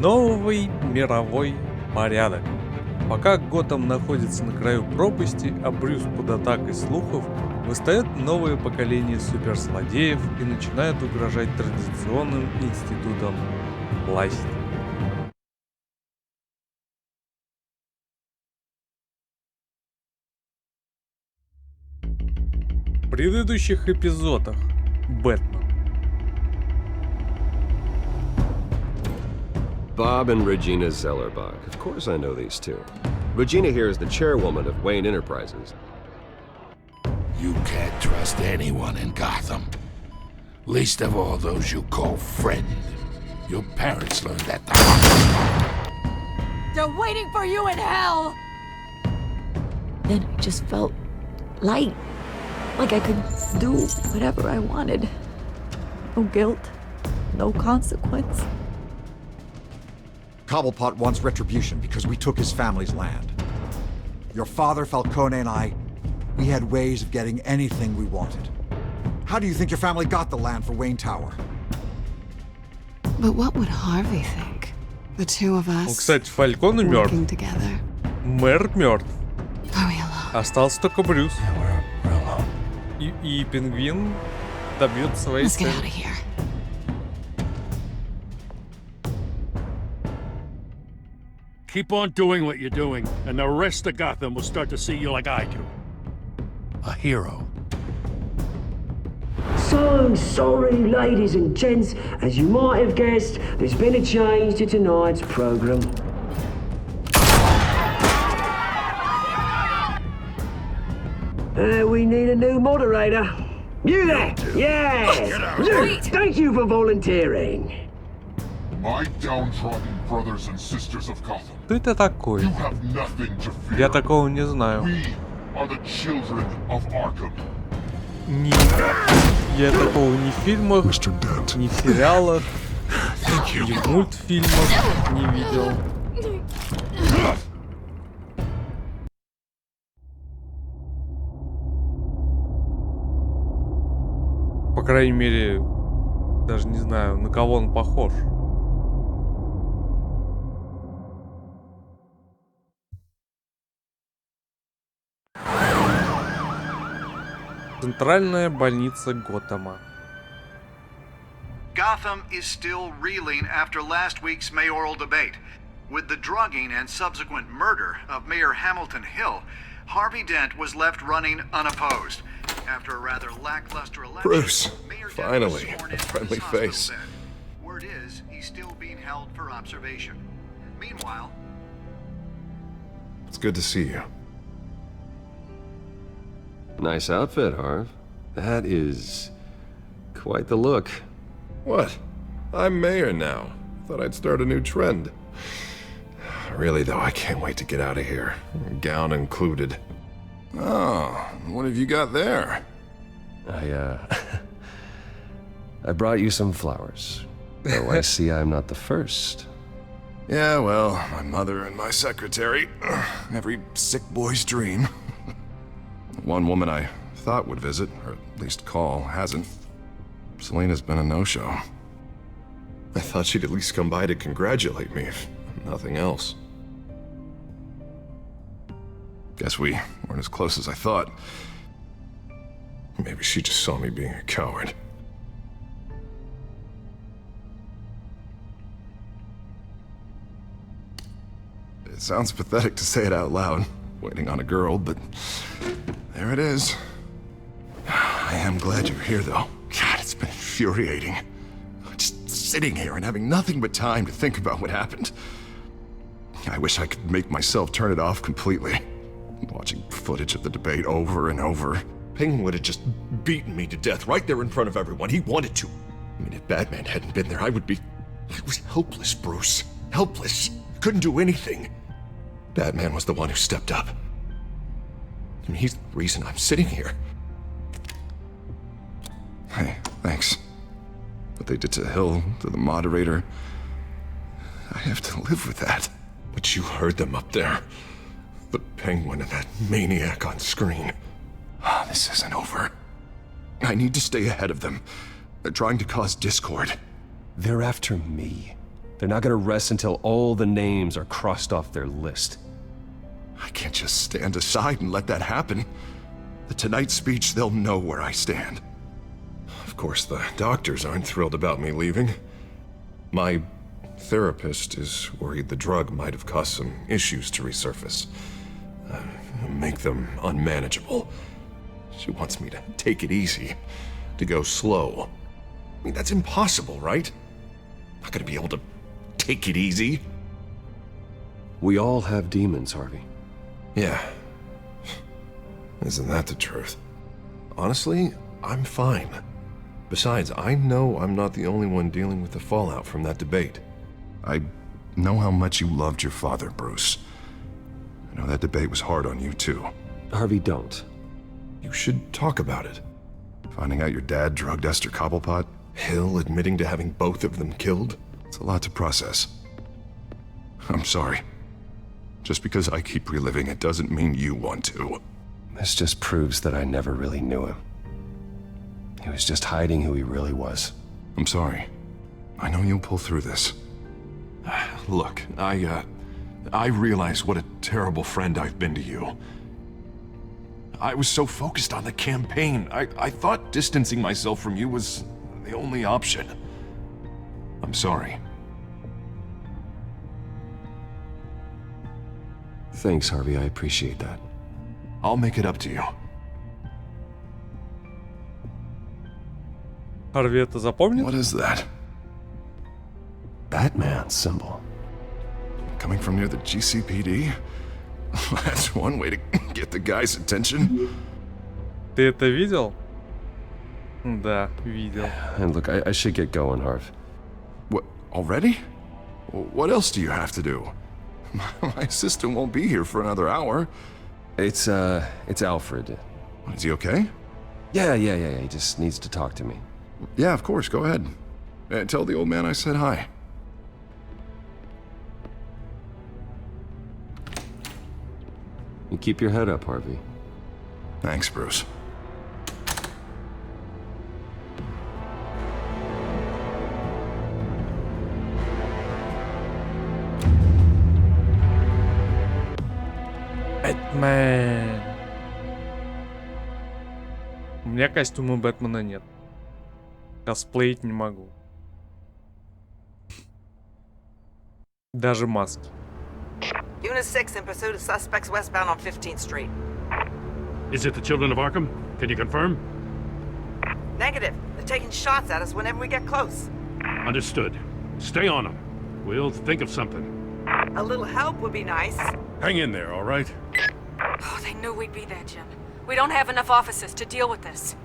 Новый мировой порядок. Пока Готэм находится на краю пропасти, а Брюс под атакой слухов, восстает новое поколение суперзлодеев и начинает угрожать традиционным институтам власти. В предыдущих эпизодах Бэтмен. Bob and Regina Zellerbach. Of course I know these two. Regina here is the chairwoman of Wayne Enterprises. You can't trust anyone in Gotham. Least of all those you call friend. Your parents learned that the hard way. They're waiting for you in hell! Then I just felt light. Like I could do whatever I wanted. No guilt, no consequence. Cobblepot wants retribution because we took his family's land. Your father, Falcone, and I, we had ways of getting anything we wanted. How do you think your family got the land for Wayne Tower? But what would Harvey think? The two of us Кстати, Фалькон мертв. working together. Мэр мертв. Are we alone? Остался только Брюс. We're alone. И пингвин добьет своей Let's get out of цели. here. Keep on doing what you're doing, and the rest of Gotham will start to see you like I do. A hero. So sorry, ladies and gents. As you might have guessed, there's been a change to tonight's program. We need a new moderator. You there? Yeah! Luke, thank you for volunteering. My downtrodden brothers and sisters of Gotham. Кто это такой? You have nothing to fear. Я такого не знаю. We are the children of Arkham. Я такого ни в фильмах, ни в сериалах, ни в мультфильмах не видел. По крайней мере, даже не знаю, на кого он похож. Центральная больница Готэма. Gotham is still reeling after last week's mayoral debate. With the drugging and subsequent murder of Mayor Hamilton Hill, Harvey Dent was left running unopposed. After a rather lackluster election, Bruce, Mayor Dent finally, was sworn a in friendly from his hospital face. bed. Word is, he's still being held for observation. Meanwhile, It's good to see you. Nice outfit, Harv. That is quite the look. What? I'm mayor now. Thought I'd start a new trend. Really, though, I can't wait to get out of here. Gown included. Oh, what have you got there? I brought you some flowers. Though I see I'm not the first. Yeah, well, my mother and my secretary. Every sick boy's dream. One woman I thought would visit, or at least call, hasn't. Selena's been a no-show. I thought she'd at least come by to congratulate me, if nothing else. Guess we weren't as close as I thought. Maybe she just saw me being a coward. It sounds pathetic to say it out loud, waiting on a girl, but there it is. I am glad you're here, though. God, it's been infuriating. Just sitting here and having nothing but time to think about what happened. I wish I could make myself turn it off completely. Watching footage of the debate over and over. Penguin would have just beaten me to death right there in front of everyone. He wanted to. I mean, if Batman hadn't been there, I was helpless, Bruce. Helpless. Couldn't do anything. Batman was the one who stepped up. I mean, he's the reason I'm sitting here. Hey, thanks. What they did to Hill, to the moderator, I have to live with that. But you heard them up there. The Penguin and that maniac on screen. This isn't over. I need to stay ahead of them. They're trying to cause discord. They're after me. They're not gonna rest until all the names are crossed off their list. I can't just stand aside and let that happen. The Tonight speech, they'll know where I stand. Of course, the doctors aren't thrilled about me leaving. My therapist is worried the drug might have caused some issues to resurface. Make them unmanageable. She wants me to take it easy, to go slow. I mean, that's impossible, right? I'm not gonna be able to take it easy. We all have demons, Harvey. Yeah. Isn't that the truth? Honestly, I'm fine. Besides, I know I'm not the only one dealing with the fallout from that debate. I know how much you loved your father, Bruce. I know that debate was hard on you, too. Harvey, don't. You should talk about it. Finding out your dad drugged Esther Cobblepot, Hill admitting to having both of them killed. It's a lot to process. I'm sorry. Just because I keep reliving it doesn't mean you want to. This just proves that I never really knew him. He was just hiding who he really was. I'm sorry. I know you'll pull through this. Look, I realize what a terrible friend I've been to you. I was so focused on the campaign. I thought distancing myself from you was the only option. I'm sorry. Thanks, Harvey. I appreciate that. I'll make it up to you. Харви это запомнил? What is that? Batman symbol. Coming from near the GCPD? That's one way to get the guy's attention. Ты это видел? Да, видел. And look, I should get going, Harv. What, already? What else do you have to do? My assistant won't be here for another hour. It's Alfred. Is he okay? Yeah, he just needs to talk to me. Yeah, of course, go ahead. Tell the old man I said hi. You keep your head up, Harvey. Thanks, Bruce. Бэтмен. У меня костюма Бэтмена нет. Косплеить не могу. Даже маски. Unit 6 in pursuit of suspects westbound on 15th Street. Is it the Children of Arkham? Can you confirm? Negative. They're taking shots at us whenever we get close. Understood. Stay on them. We'll think of something. A little help would be nice. Hang in there, all right? Oh, they knew we'd be there, Jim. We don't have enough officers to deal with this.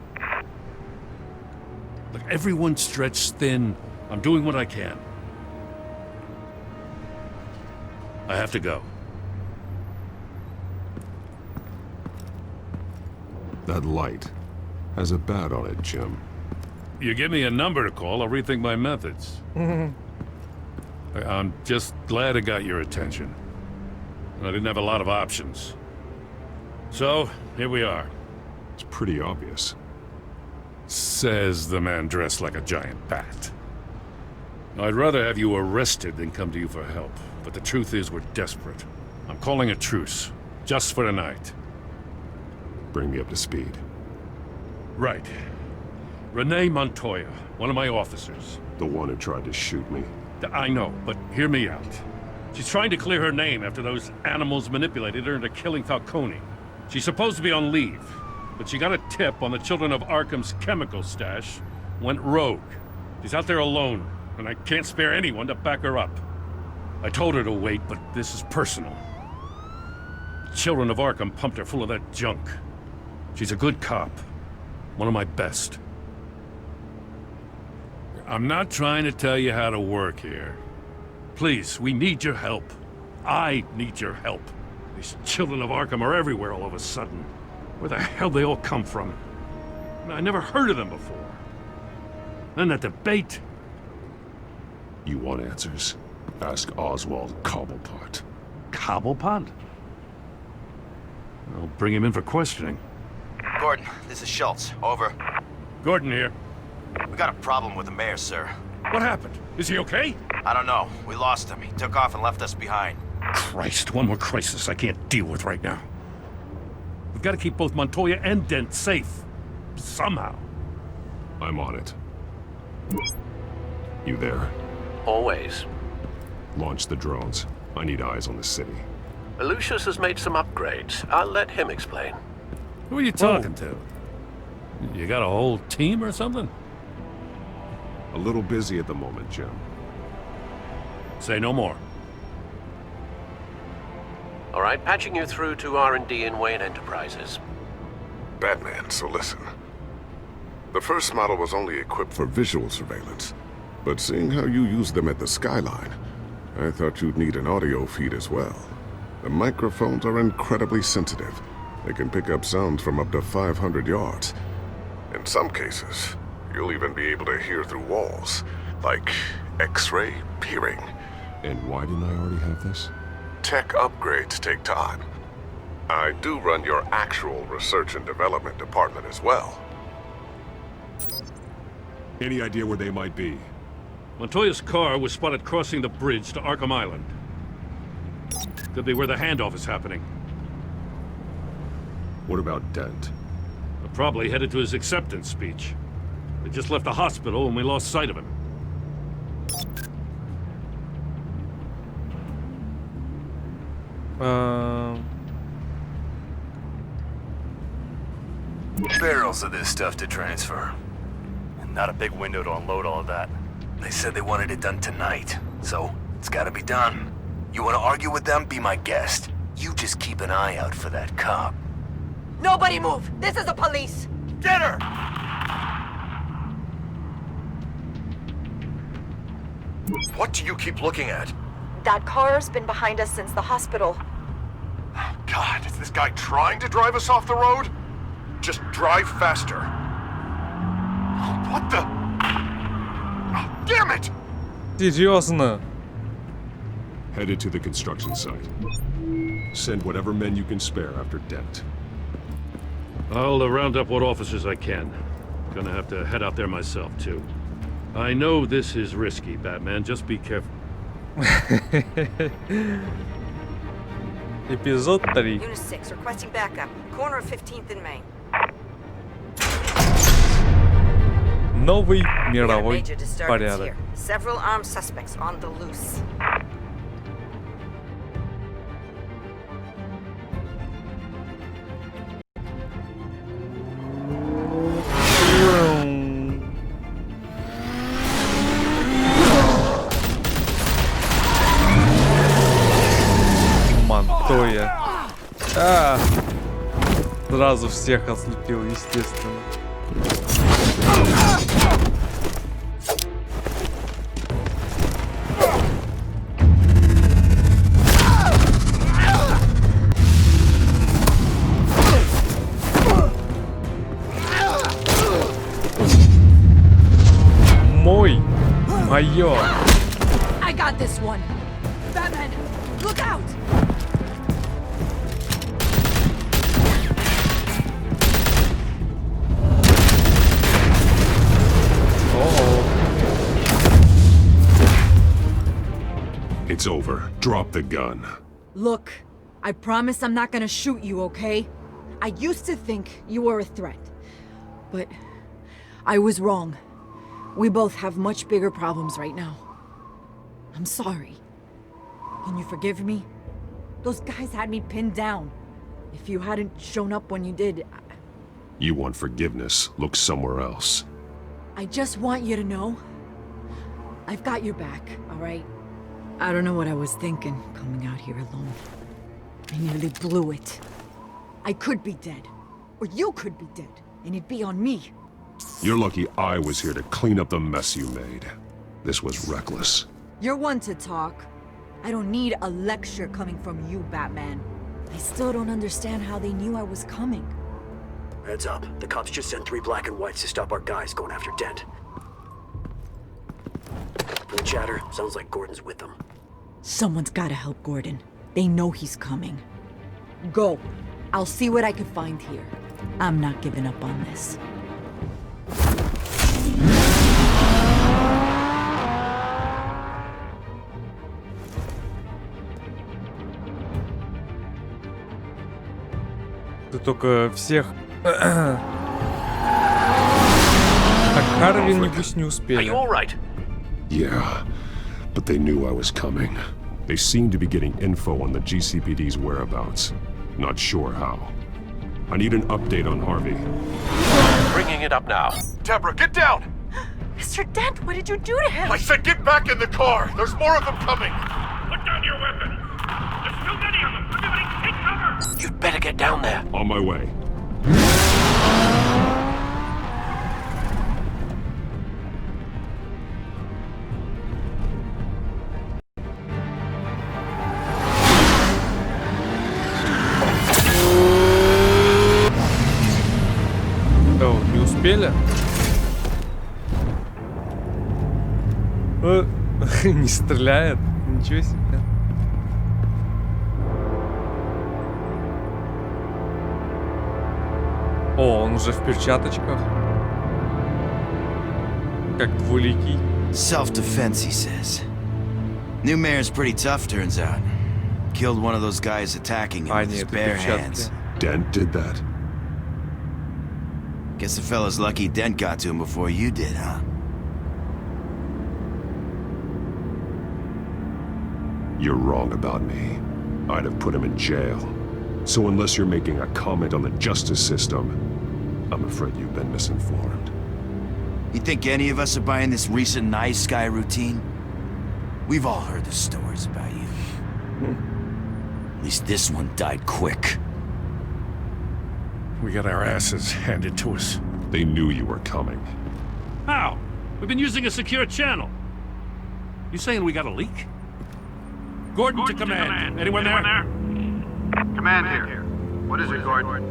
Look, everyone's stretched thin. I'm doing what I can. I have to go. That light has a bat on it, Jim. You give me a number to call, I'll rethink my methods. I'm just glad I got your attention. I didn't have a lot of options. So, here we are. It's pretty obvious. Says the man dressed like a giant bat. I'd rather have you arrested than come to you for help. But the truth is we're desperate. I'm calling a truce. Just for tonight. Bring me up to speed. Right. Renee Montoya, one of my officers. The one who tried to shoot me. I know, but hear me out. She's trying to clear her name after those animals manipulated her into killing Falcone. She's supposed to be on leave, but she got a tip on the Children of Arkham's chemical stash, went rogue. She's out there alone, and I can't spare anyone to back her up. I told her to wait, but this is personal. The Children of Arkham pumped her full of that junk. She's a good cop. One of my best. I'm not trying to tell you how to work here. Please, we need your help. I need your help. These Children of Arkham are everywhere all of a sudden. Where the hell they all come from? I never heard of them before. Then that debate. You want answers? Ask Oswald Cobblepot. Cobblepot? I'll bring him in for questioning. Gordon, this is Schultz. Over. Gordon here. We got a problem with the mayor, sir. What happened? Is he okay? I don't know. We lost him. He took off and left us behind. Christ, one more crisis I can't deal with right now. We've got to keep both Montoya and Dent safe. Somehow. I'm on it. You there? Always. Launch the drones. I need eyes on the city. Lucius has made some upgrades. I'll let him explain. Who are you talking to? You got a whole team or something? A little busy at the moment, Jim. Say no more. All right, patching you through to R&D in Wayne Enterprises. Batman, so listen. The first model was only equipped for visual surveillance, but seeing how you use them at the Skyline, I thought you'd need an audio feed as well. The microphones are incredibly sensitive. They can pick up sounds from up to 500 yards. In some cases, you'll even be able to hear through walls, like X-ray peering. And why didn't I already have this? Tech upgrades take time. I do run your actual research and development department as well. Any idea where they might be? Montoya's car was spotted crossing the bridge to Arkham Island. Could be where the handoff is happening. What about Dent? They're probably headed to his acceptance speech. They just left the hospital and we lost sight of him. Barrels of this stuff to transfer. And not a big window to unload all of that. They said they wanted it done tonight, so it's gotta be done. You wanna argue with them? Be my guest. You just keep an eye out for that cop. Nobody move! This is the police! Get her! What do you keep looking at? That car's been behind us since the hospital. God, is this guy trying to drive us off the road? Just drive faster. What the? Oh, damn it! Серьезно? Headed to the construction site. Send whatever men you can spare after Dent. I'll round up what officers I can. Gonna have to head out there myself, too. I know this is risky, Batman. Just be careful. Эпизод 3. Unit 6, requesting backup. Corner of 15th and Main. Новый We got a мировой major disturbance порядок. here. Several armed suspects on the loose. Монтоя. Сразу всех ослепил, естественно. Моё. I got this one. Batman, look out! It's over. Drop the gun. Look, I promise I'm not gonna shoot you, okay? I used to think you were a threat, but I was wrong. We both have much bigger problems right now. I'm sorry. Can you forgive me? Those guys had me pinned down. If you hadn't shown up when you did, You want forgiveness, look somewhere else. I just want you to know, I've got your back, all right? I don't know what I was thinking, coming out here alone. I nearly blew it. I could be dead, or you could be dead, and it'd be on me. You're lucky I was here to clean up the mess you made. This was reckless. You're one to talk. I don't need a lecture coming from you, Batman. I still don't understand how they knew I was coming. Heads up. The cops just sent 3 black and whites to stop our guys going after Dent. From the chatter, sounds like Gordon's with them. Someone's gotta help Gordon. They know he's coming. Go. I'll see what I can find here. I'm not giving up on this. Ты только всех... А Харви, небось, не успели. Yeah, but they knew I was coming. They seem to be getting info on the GCPD's whereabouts. Not sure how. I need an update on Harvey. Bringing it up now. Deborah, get down! Mr. Dent, what did you do to him? I said get back in the car! There's more of them coming! Put down your weapon! There's too many of them! Everybody take cover! You'd better get down there. On my way. Что, не успели? Не стреляет. Ничего себе. О, он уже в перчаточках. Как двуликий. Self-defense, he says. New mayor's pretty tough, turns out. Killed one of those guys attacking him with his bare hands. Dent did that? Guess the fella's lucky Dent got to him before you did, huh? You're wrong about me. I'd have put him in jail. So unless you're making a comment on the justice system, I'm afraid you've been misinformed. You think any of us are buying this recent nice guy routine? We've all heard the stories about you. At least this one died quick. We got our asses handed to us. They knew you were coming. How? We've been using a secure channel. You saying we got a leak? Gordon to command. Anyone there? Command here. What is it, Gordon?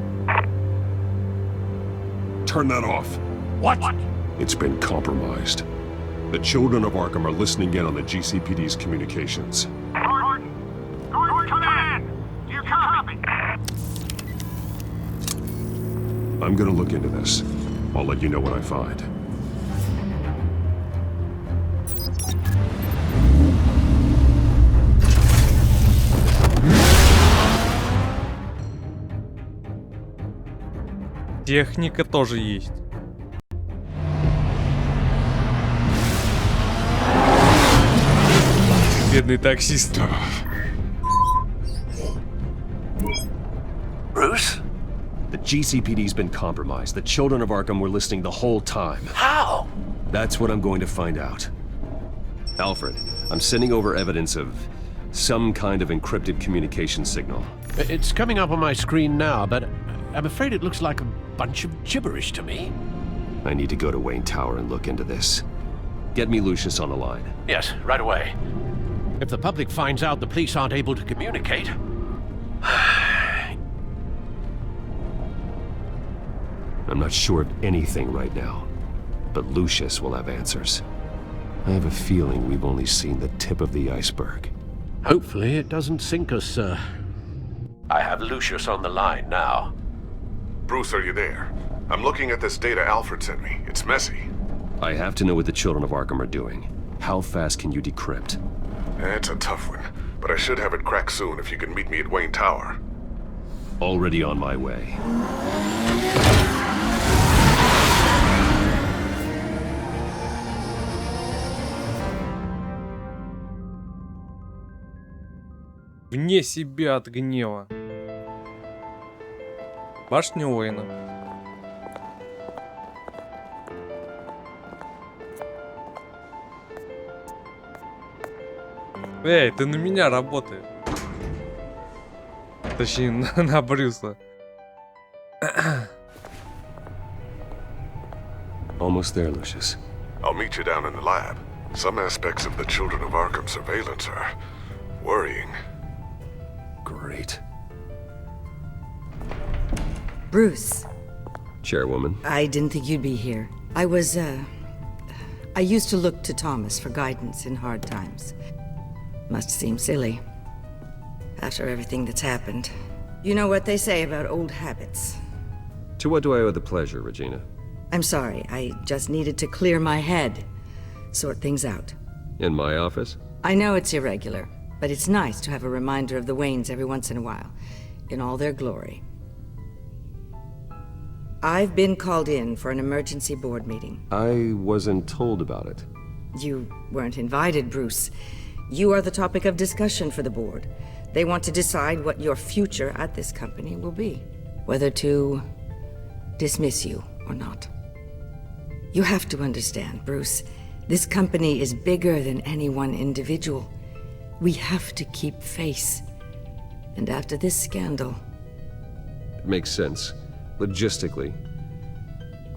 Turn that off. What? It's been compromised. The children of Arkham are listening in on the GCPD's communications. Gordon, command! Do you copy? I'm gonna look into this. I'll let you know what I find. Техника тоже есть. Бедный таксист. Bruce? The GCPD's been compromised. The children of Arkham were listening the whole time. How? That's what I'm going to find out. Alfred, I'm sending over evidence of some kind of encrypted communication signal. It's coming up on my screen now, but I'm afraid it looks like a bunch of gibberish to me. I need to go to Wayne Tower and look into this. Get me Lucius on the line. Yes, right away. If the public finds out the police aren't able to communicate... I'm not sure of anything right now, but Lucius will have answers. I have a feeling we've only seen the tip of the iceberg. Hopefully it doesn't sink us, sir. I have Lucius on the line now. Bruce, are you there? I'm looking at this data Alfred sent me. It's messy. I have to know what the children of Arkham are doing. How fast can you decrypt? It's a tough one, but I should have it cracked soon if you can meet me at Wayne Tower. Already on my way. Вне себя от гнева. Башня Уэйна. Эй, ты на меня работаешь. Точнее, на Брюса. Almost there, Lucius. I'll meet you down in the lab. Some aspects of the Children of Arkham surveillance are worrying. Great. Bruce. Chairwoman. I didn't think you'd be here. I used to look to Thomas for guidance in hard times. Must seem silly. After everything that's happened. You know what they say about old habits. To what do I owe the pleasure, Regina? I'm sorry, I just needed to clear my head. Sort things out. In my office? I know it's irregular, but it's nice to have a reminder of the Waynes every once in a while. In all their glory. I've been called in for an emergency board meeting. I wasn't told about it. You weren't invited, Bruce. You are the topic of discussion for the board. They want to decide what your future at this company will be. Whether to dismiss you or not. You have to understand, Bruce. This company is bigger than any one individual. We have to keep face. And after this scandal... It makes sense. Logistically.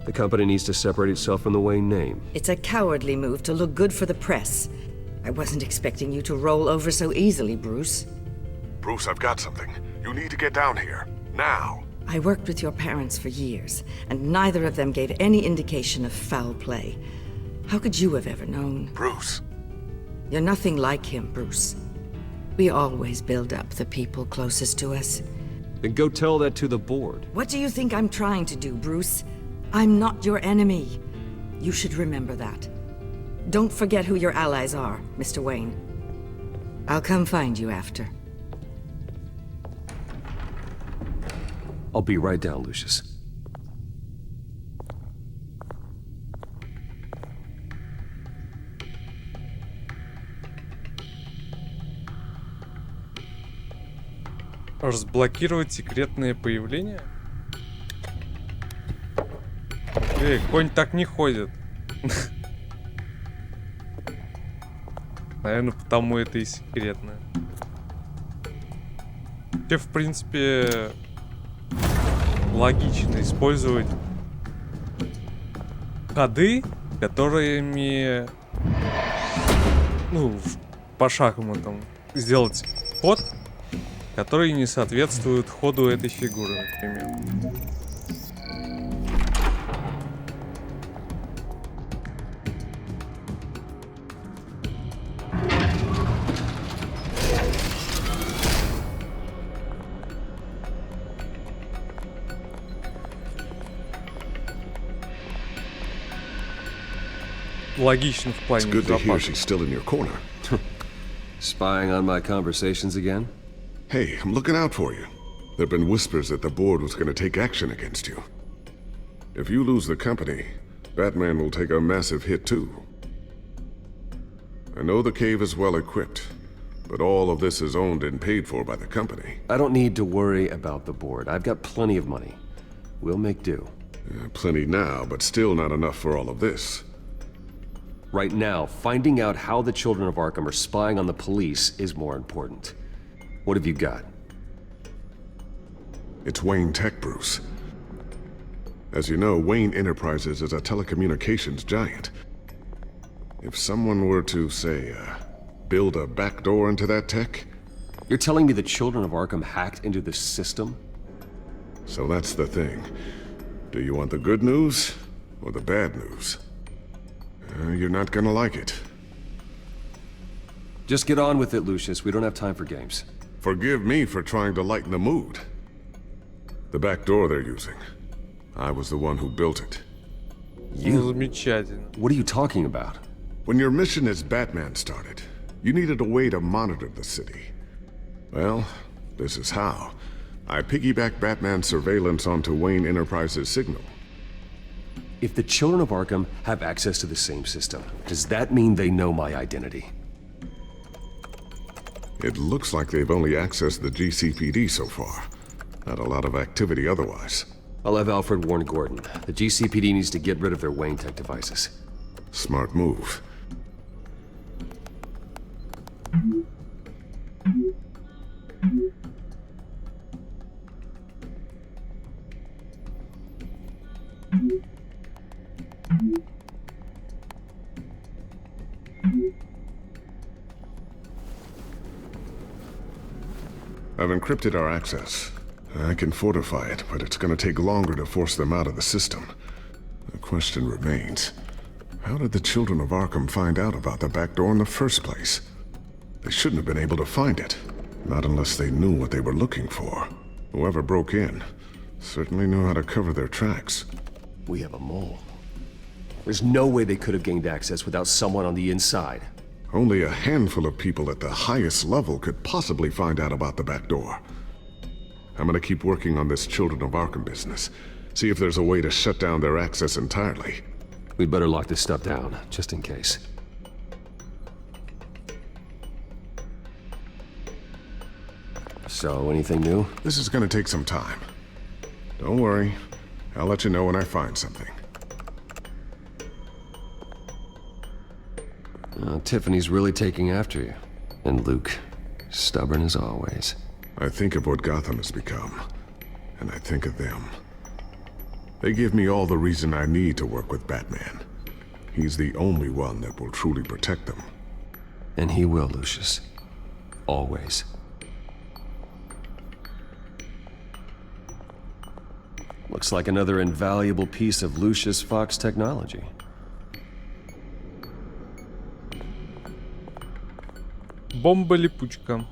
The company needs to separate itself from the Wayne name. It's a cowardly move to look good for the press. I wasn't expecting you to roll over so easily, Bruce. Bruce, I've got something. You need to get down here. Now. I worked with your parents for years, and neither of them gave any indication of foul play. How could you have ever known? Bruce. You're nothing like him, Bruce. We always build up the people closest to us. Then go tell that to the board. What do you think I'm trying to do, Bruce? I'm not your enemy. You should remember that. Don't forget who your allies are, Mr. Wayne. I'll come find you after. I'll be right down, Lucius. Разблокировать секретные появления? Эй, конь так не ходит. Наверное, потому это и секретное. Вообще, в принципе, логично использовать ходы, которыми, ну, по шахматам сделать ход, который не соответствует ходу этой фигуры, например. Логично в плане безопасности. Spying on my conversations again? Hey, I'm looking out for you. There have been whispers that the board was going to take action against you. If you lose the company, Batman will take a massive hit too. I know the cave is well equipped, but all of this is owned and paid for by the company. I don't need to worry about the board. I've got plenty of money. We'll make do. Plenty now, but still not enough for all of this. Right now, finding out how the children of Arkham are spying on the police is more important. What have you got? It's Wayne Tech, Bruce. As you know, Wayne Enterprises is a telecommunications giant. If someone were to, say, build a backdoor into that tech... You're telling me the children of Arkham hacked into the system? So that's the thing. Do you want the good news or the bad news? You're not gonna like it. Just get on with it, Lucius. We don't have time for games. Forgive me for trying to lighten the mood. The back door they're using. I was the one who built it. You? What are you talking about? When your mission as Batman started, you needed a way to monitor the city. Well, this is how. I piggybacked Batman's surveillance onto Wayne Enterprises' signal. If the children of Arkham have access to the same system, does that mean they know my identity? It looks like they've only accessed the GCPD so far. Not a lot of activity otherwise. I'll have Alfred warn Gordon. The GCPD needs to get rid of their Wayne Tech devices. Smart move. I've encrypted our access. I can fortify it, but it's gonna take longer to force them out of the system. The question remains, how did the children of Arkham find out about the back door in the first place? They shouldn't have been able to find it. Not unless they knew what they were looking for. Whoever broke in certainly knew how to cover their tracks. We have a mole. There's no way they could have gained access without someone on the inside. Only a handful of people at the highest level could possibly find out about the back door. I'm gonna keep working on this Children of Arkham business. See if there's a way to shut down their access entirely. We'd better lock this stuff down, just in case. So, anything new? This is gonna take some time. Don't worry. I'll let you know when I find something. Tiffany's really taking after you. And Luke, stubborn as always. I think of what Gotham has become, and I think of them. They give me all the reason I need to work with Batman. He's the only one that will truly protect them. And he will, Lucius. Always. Looks like another invaluable piece of Lucius Fox technology. Бомба-липучка.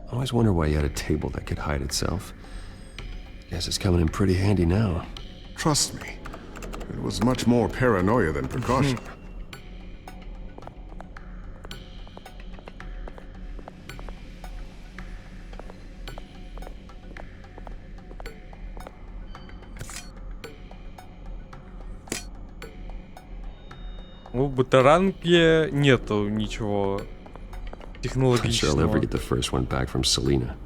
I always wonder why you had a table that could hide itself. Guess it's coming in pretty handy now. Trust me, it was much more paranoia than precaution. В батаранке нету ничего технологичного. I'll never get the first one back from Selena.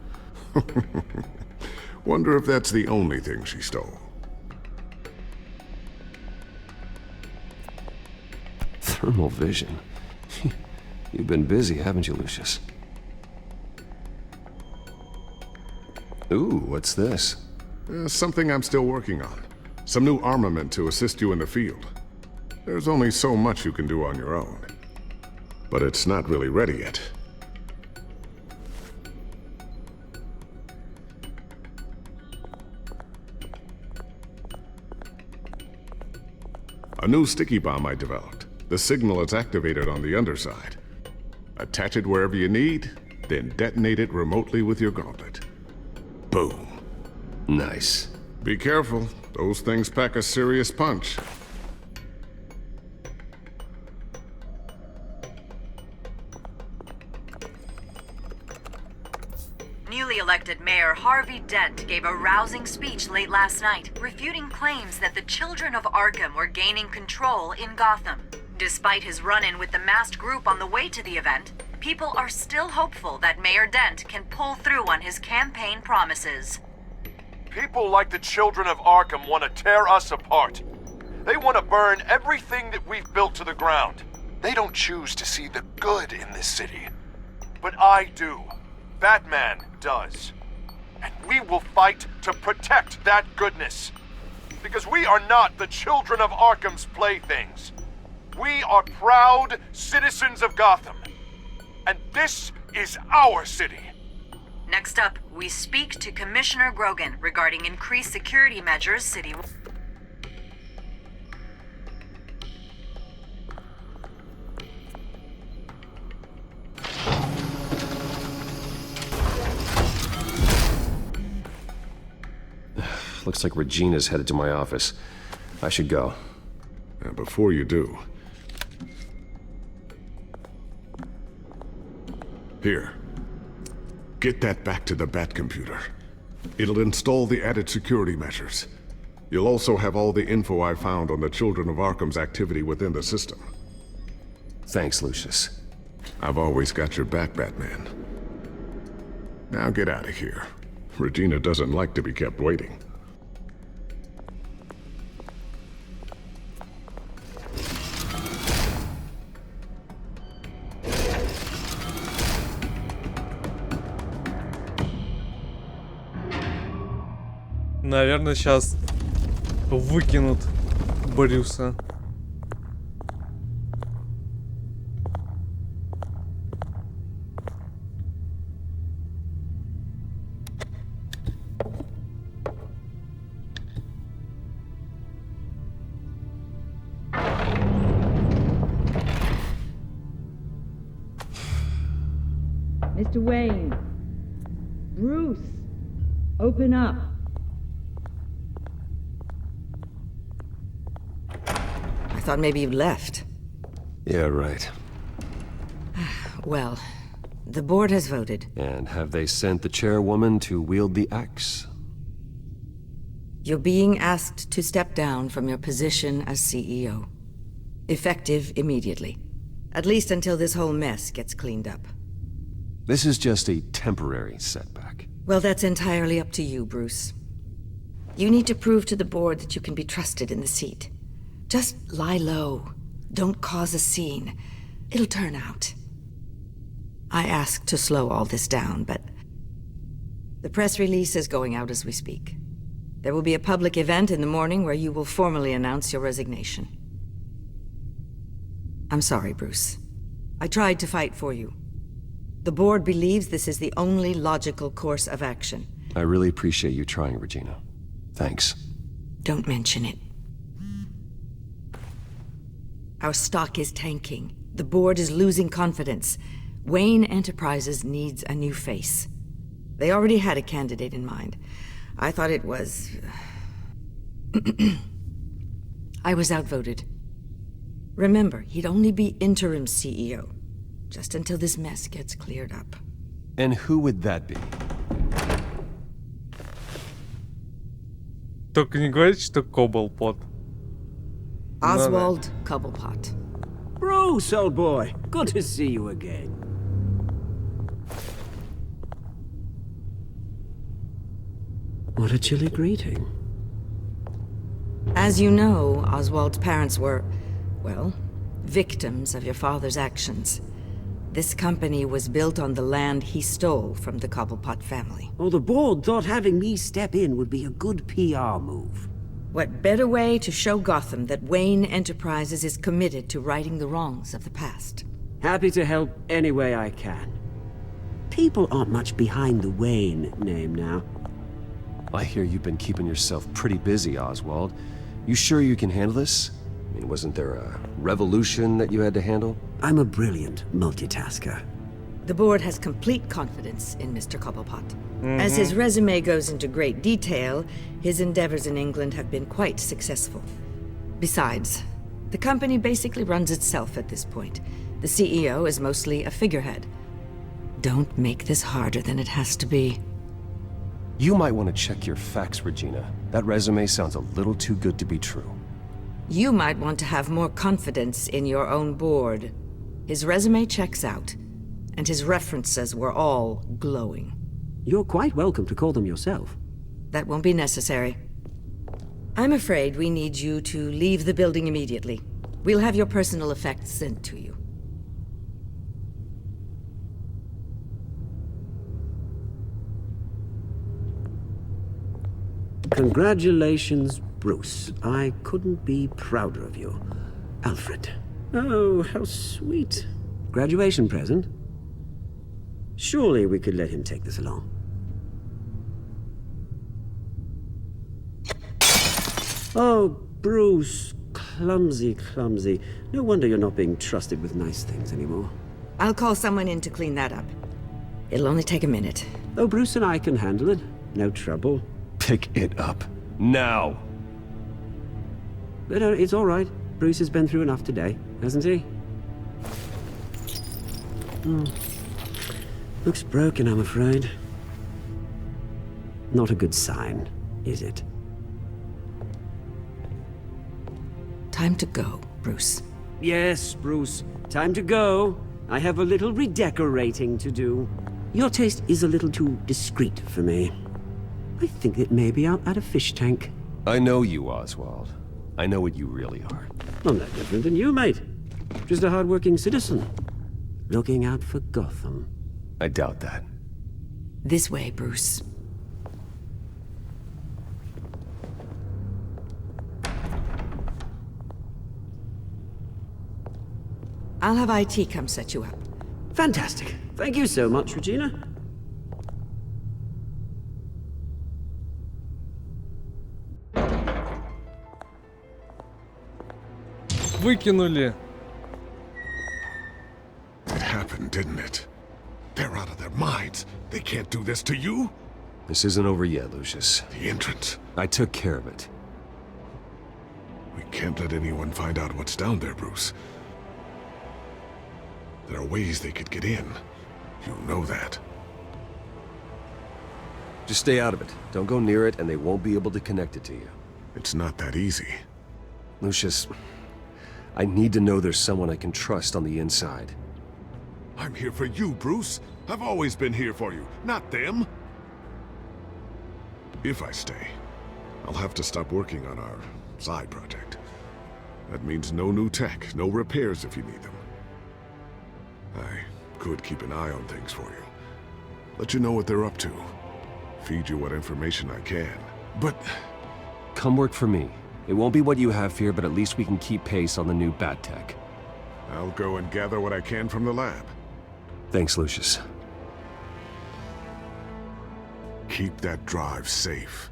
Wonder if that's the only thing she stole. Thermal vision. You've been busy, haven't you, Lucius? Ooh, what's this? Something I'm still working on. Some new armament to assist you in the field. There's only so much you can do on your own. But it's not really ready yet. A new sticky bomb I developed. The signal is activated on the underside. Attach it wherever you need, then detonate it remotely with your gauntlet. Boom. Nice. Be careful. Those things pack a serious punch. Newly elected Mayor Harvey Dent gave a rousing speech late last night, refuting claims that the children of Arkham were gaining control in Gotham. Despite his run-in with the masked group on the way to the event, people are still hopeful that Mayor Dent can pull through on his campaign promises. People like the children of Arkham want to tear us apart. They want to burn everything that we've built to the ground. They don't choose to see the good in this city. But I do. Batman does. And we will fight to protect that goodness. Because we are not the children of Arkham's playthings. We are proud citizens of Gotham. And this is our city. Next up, we speak to Commissioner Grogan regarding increased security measures citywide. Looks like Regina's headed to my office. I should go. And before you do... Here. Get that back to the Bat computer. It'll install the added security measures. You'll also have all the info I found on the Children of Arkham's activity within the system. Thanks, Lucius. I've always got your back, Batman. Now get out of here. Regina doesn't like to be kept waiting. Наверное, сейчас выкинут Брюса. Mr. Wayne. Bruce. Open up. I thought maybe you'd left. Yeah, right. Well, The board has voted. And have they sent the chairwoman to wield the axe? You're being asked to step down from your position as CEO. Effective immediately. At least until this whole mess gets cleaned up. This is just a temporary setback. Well, that's entirely up to you, Bruce. You need to prove to the board that you can be trusted in the seat. Just lie low. Don't cause a scene. It'll turn out. I asked to slow all this down, but the press release is going out as we speak. There will be a public event in the morning where you will formally announce your resignation. I'm sorry, Bruce. I tried to fight for you. The board believes this is the only logical course of action. I really appreciate you trying, Regina. Thanks. Don't mention it. Our stock is tanking. The board is losing confidence. Wayne Enterprises needs a new face. They already had a candidate in mind. I thought it was... I was outvoted. Remember, he'd only be interim CEO. Just until this mess gets cleared up. And who would that be? Только не говорите, что Cobblepot. Oswald Cobblepot. Bruce, old boy. Good to see you again. What a chilly greeting. As you know, Oswald's parents were, well, victims of your father's actions. This company was built on the land he stole from the Cobblepot family. Oh, the board thought having me step in would be a good PR move. What better way to show Gotham that Wayne Enterprises is committed to righting the wrongs of the past? Happy to help any way I can. People aren't much behind the Wayne name now. I hear you've been keeping yourself pretty busy, Oswald. You sure you can handle this? I mean, wasn't there a revolution that you had to handle? I'm a brilliant multitasker. The board has complete confidence in Mr. Cobblepot. As his resume goes into great detail, his endeavors in England have been quite successful. Besides, the company basically runs itself at this point. The CEO is mostly a figurehead. Don't make this harder than it has to be. You might want to check your facts, Regina. That resume sounds a little too good to be true. You might want to have more confidence in your own board. His resume checks out, and his references were all glowing. You're quite welcome to call them yourself. That won't be necessary. I'm afraid we need you to leave the building immediately. We'll have your personal effects sent to you. Congratulations, Bruce. I couldn't be prouder of you. Alfred. Oh, how sweet. Graduation present? Surely we could let him take this along. Oh, Bruce. Clumsy, clumsy. No wonder you're not being trusted with nice things anymore. I'll call someone in to clean that up. It'll only take a minute. Oh, Bruce and I can handle it. No trouble. Pick it up. Now! But it's all right. Bruce has been through enough today, hasn't he? Looks broken, I'm afraid. Not a good sign, is it? Time to go, Bruce. Yes, Bruce. Time to go. I have a little redecorating to do. Your taste is a little too discreet for me. I think it may be out at a fish tank. I know you, Oswald. I know what you really are. I'm no different than you, mate. Just a hard-working citizen. Looking out for Gotham. I doubt that. This way, Bruce. I'll have IT come set you up. Fantastic. Thank you so much, Regina. Выкинули. It happened, didn't it? They're out of their minds. They can't do this to you. This isn't over yet, Lucius. The entrance. I took care of it. We can't let anyone find out what's down there, Bruce. There are ways they could get in. You know that. Just stay out of it. Don't go near it, and they won't be able to connect it to you. It's not that easy. Lucius, I need to know there's someone I can trust on the inside. I'm here for you, Bruce. I've always been here for you, not them. If I stay, I'll have to stop working on our side project. That means no new tech, no repairs if you need them. I could keep an eye on things for you. Let you know what they're up to. Feed you what information I can. But... Come work for me. It won't be what you have here, but at least we can keep pace on the new bat tech. I'll go and gather what I can from the lab. Thanks, Lucius. Keep that drive safe.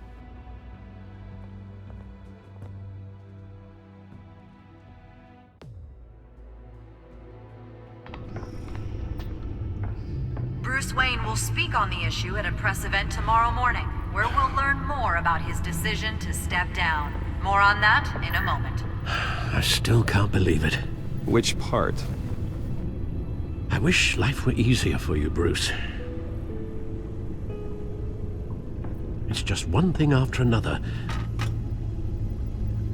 Bruce Wayne will speak on the issue at a press event tomorrow morning, where we'll learn more about his decision to step down. More on that in a moment. I still can't believe it. Which part? I wish life were easier for you, Bruce. It's just one thing after another.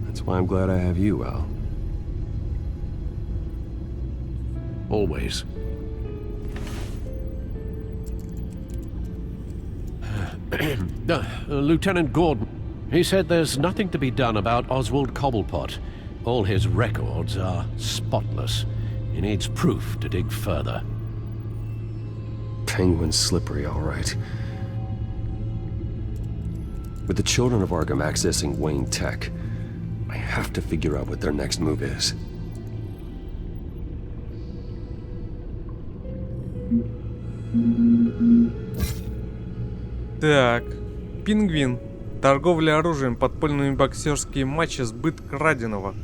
That's why I'm glad I have you, Al. Always. Lieutenant Gordon. He said there's nothing to be done about Oswald Cobblepot. All his records are spotless. He needs proof to dig further. Penguin's slippery, all right. With the children of Arkham accessing Wayne Tech, I have to figure out what their next move is. Так, Пингвин. Торговля оружием, подпольными боксерские матчи, сбыт краденого.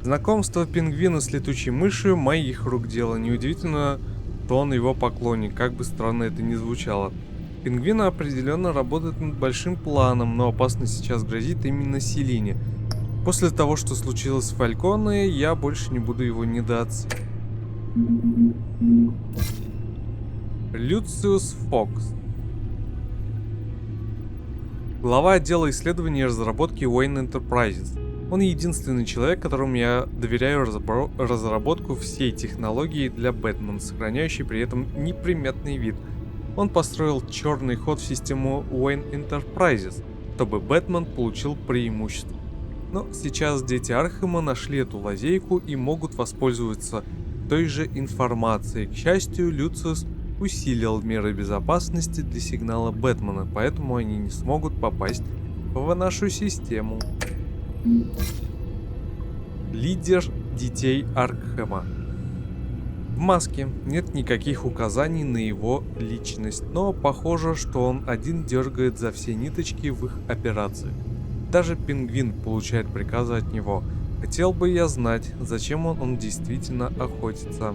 Знакомство Пингвина с летучей мышью моих рук дело. Неудивительно, что он его поклонник, как бы странно это ни звучало. Пингвин определенно работает над большим планом, но опасность сейчас грозит именно Селине. После того, что случилось с Фальконе, я больше не буду его недооценивать. Люциус Фокс. Глава отдела исследований и разработки Wayne Enterprises. Он единственный человек, которому я доверяю разработку всей технологии для Бэтмена, сохраняющей при этом неприметный вид. Он построил черный ход в систему Wayne Enterprises, чтобы Бэтмен получил преимущество. Но сейчас дети Архема нашли эту лазейку и могут воспользоваться той же информацией. К счастью, Люциус усилил меры безопасности для сигнала Бэтмена, поэтому они не смогут попасть в нашу систему. Лидер детей Аркхема. В маске нет никаких указаний на его личность, но похоже, что он один дергает за все ниточки в их операциях. Даже Пингвин получает приказы от него. Хотел бы я знать, зачем он действительно охотится.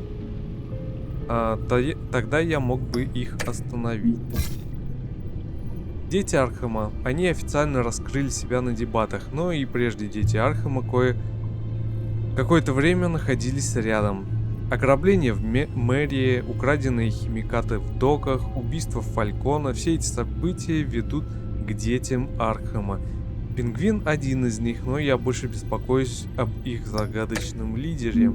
Тогда я мог бы их остановить. Дети Архема. Они официально раскрыли себя на дебатах, но и прежде дети Архема какое-то время находились рядом. Ограбление в мэрии, украденные химикаты в доках, убийство Фалькона — все эти события ведут к детям Архема. Пингвин один из них, но я больше беспокоюсь об их загадочном лидере.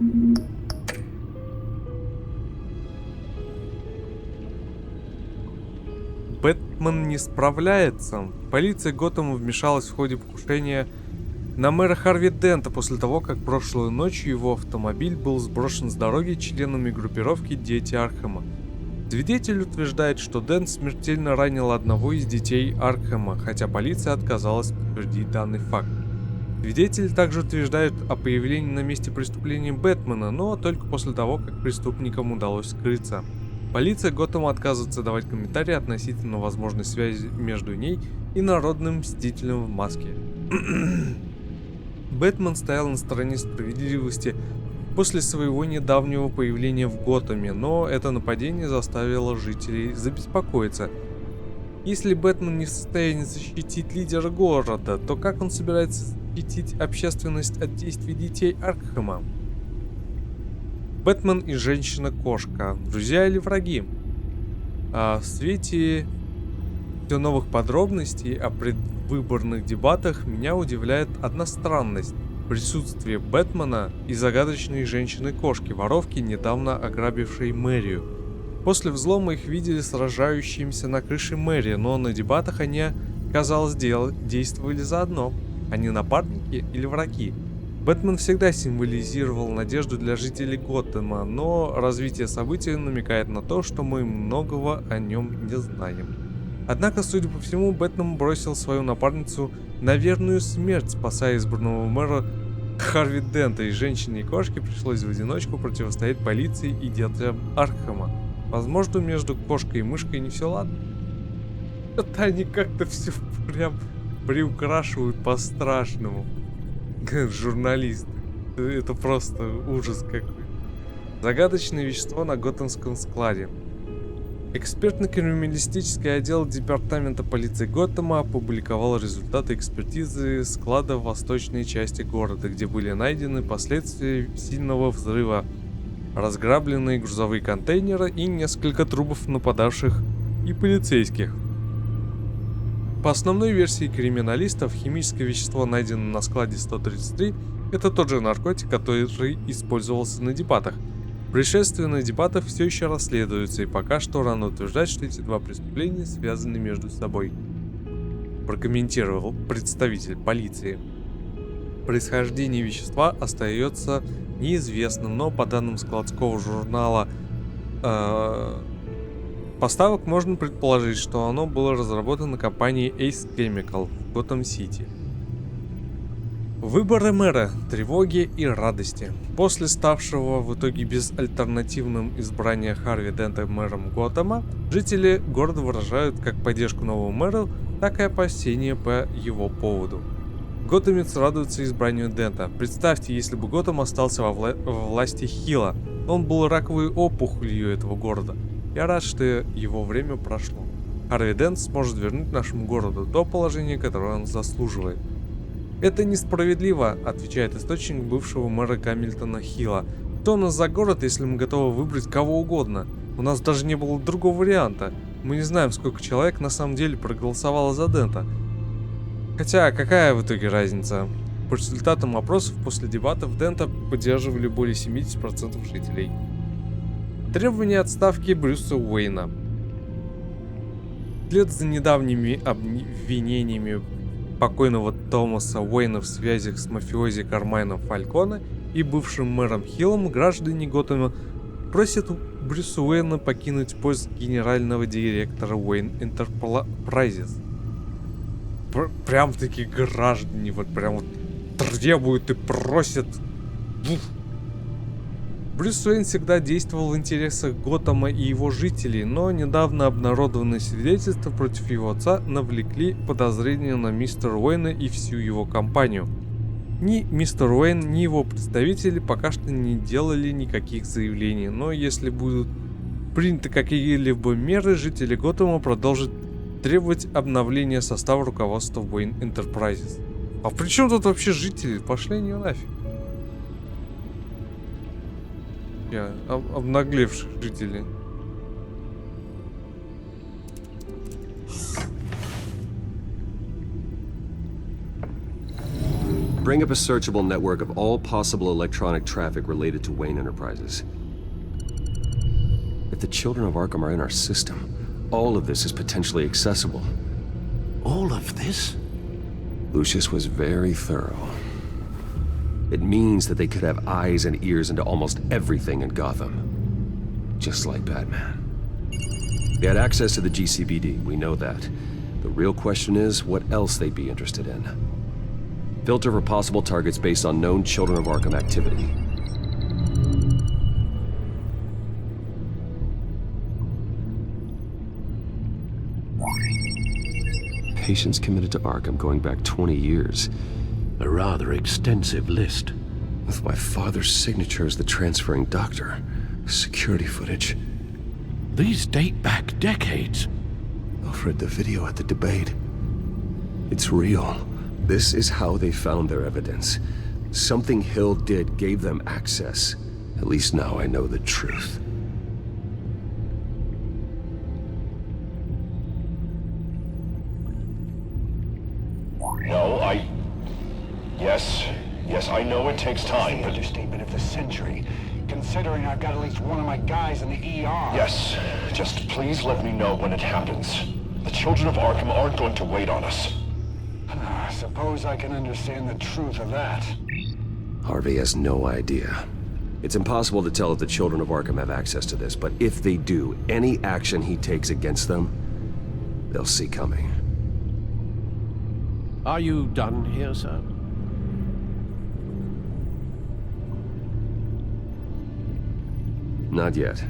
Бэтмен не справляется. Полиция Готэма вмешалась в ходе покушения на мэра Харви Дента после того, как прошлой ночью его автомобиль был сброшен с дороги членами группировки «Дети Архема». Свидетель утверждает, что Дент смертельно ранил одного из детей Архема, хотя полиция отказалась подтвердить данный факт. Свидетель также утверждает о появлении на месте преступления Бэтмена, но только после того, как преступникам удалось скрыться. Полиция Готэма отказывается давать комментарии относительно возможной связи между ней и народным мстителем в маске. Бэтмен стоял на стороне справедливости после своего недавнего появления в Готэме, но это нападение заставило жителей забеспокоиться. Если Бэтмен не в состоянии защитить лидера города, то как он собирается защитить общественность от действий детей Аркхема? Бэтмен и женщина-кошка. Друзья или враги? В свете все новых подробностей о предвыборных дебатах меня удивляет одна странность. Присутствие Бэтмена и загадочной женщины-кошки, воровки, недавно ограбившей мэрию. После взлома их видели сражающимися на крыше мэрии, но на дебатах они, казалось, действовали заодно. Они напарники или враги? Бэтмен всегда символизировал надежду для жителей Готэма, но развитие событий намекает на то, что мы многого о нем не знаем. Однако, судя по всему, Бэтмен бросил свою напарницу на верную смерть, спасая избранного мэра Харви Дента, и женщине и кошке пришлось в одиночку противостоять полиции и детям Аркхема. Возможно, между кошкой и мышкой не все ладно. Это они как-то все прям приукрашивают по-страшному. Журналисты. Это просто ужас какой. Загадочное вещество на готэмском складе. Экспертно-криминалистический отдел Департамента полиции Готэма опубликовал результаты экспертизы склада в восточной части города, где были найдены последствия сильного взрыва, разграбленные грузовые контейнеры и несколько трупов нападавших и полицейских. По основной версии криминалистов, химическое вещество, найденное на складе 133, это тот же наркотик, который использовался на дебатах. Происшествия на дебатах все еще расследуются, и пока что рано утверждать, что эти два преступления связаны между собой, прокомментировал представитель полиции. Происхождение вещества остается неизвестным, но по данным складского журнала поставок можно предположить, что оно было разработано компанией Ace Chemical в Готэм-Сити. Выборы мэра, тревоги и радости. После ставшего в итоге безальтернативным избрания Харви Дента мэром Готэма, жители города выражают как поддержку нового мэра, так и опасения по его поводу. Готэмец радуется избранию Дента. Представьте, если бы Готэм остался во власти Хилла. Он был раковой опухолью этого города. Я рад, что его время прошло. Харви Дент сможет вернуть нашему городу то положение, которое он заслуживает. «Это несправедливо», — отвечает источник бывшего мэра Гамильтона Хилла. «Что у нас за город, если мы готовы выбрать кого угодно? У нас даже не было другого варианта. Мы не знаем, сколько человек на самом деле проголосовало за Дента. Хотя, какая в итоге разница?» По результатам опросов после дебатов Дента поддерживали более 70% жителей. Требования отставки Брюса Уэйна. Вслед за недавними обвинениями покойного Томаса Уэйна в связях с мафиози Кармайном Фальконе и бывшим мэром Хиллом, граждане Готэма просят Брюса Уэйна покинуть пост генерального директора Уэйн Enterprises. Прям-таки граждане вот прям вот требуют и просят. Брюс Уэйн всегда действовал в интересах Готэма и его жителей, но недавно обнародованные свидетельства против его отца навлекли подозрения на мистера Уэйна и всю его компанию. Ни мистер Уэйн, ни его представители пока что не делали никаких заявлений, но если будут приняты какие-либо меры, жители Готэма продолжат требовать обновления состава руководства Уэйн Enterprises. А при чем тут вообще жители? Пошли они нафиг. Обнаглевших жителей. Bring up a searchable network of all possible electronic traffic related to Wayne Enterprises. If the children of Arkham are in our system, all of this is potentially accessible. All of this? Lucius was very thorough. It means that they could have eyes and ears into almost everything in Gotham. Just like Batman. They had access to the GCPD, we know that. The real question is what else they'd be interested in. Filter for possible targets based on known Children of Arkham activity. Patients committed to Arkham going back 20 years. A rather extensive list. With my father's signature as the transferring doctor. Security footage. These date back decades. Alfred, the video at the debate. It's real. This is how they found their evidence. Something Hill did gave them access. At least now I know the truth. Yes, I know it takes time, but... Understatement of the century, considering I've got at least one of my guys in the ER. Yes, just please let me know when it happens. The children of Arkham aren't going to wait on us. I suppose I can understand the truth of that. Harvey has no idea. It's impossible to tell if the children of Arkham have access to this, but if they do, any action he takes against them, they'll see coming. Are you done here, sir? Not yet.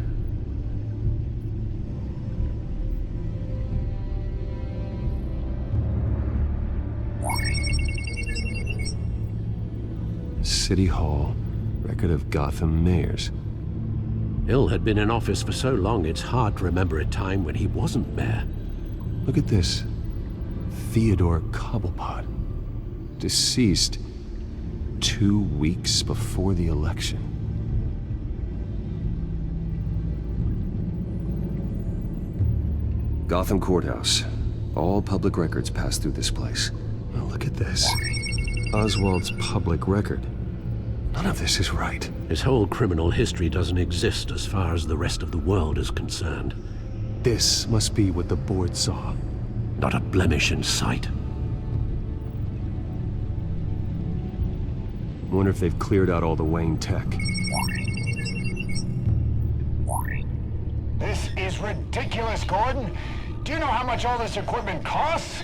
City Hall, record of Gotham mayors. Hill had been in office for so long, it's hard to remember a time when he wasn't mayor. Look at this. Theodore Cobblepot. Deceased 2 weeks before the election. Gotham Courthouse. All public records pass through this place. Now look at this. Oswald's public record. None of this is right. His whole criminal history doesn't exist as far as the rest of the world is concerned. This must be what the board saw. Not a blemish in sight. Wonder if they've cleared out all the Wayne tech. This is ridiculous, Gordon. Do you know how much all this equipment costs?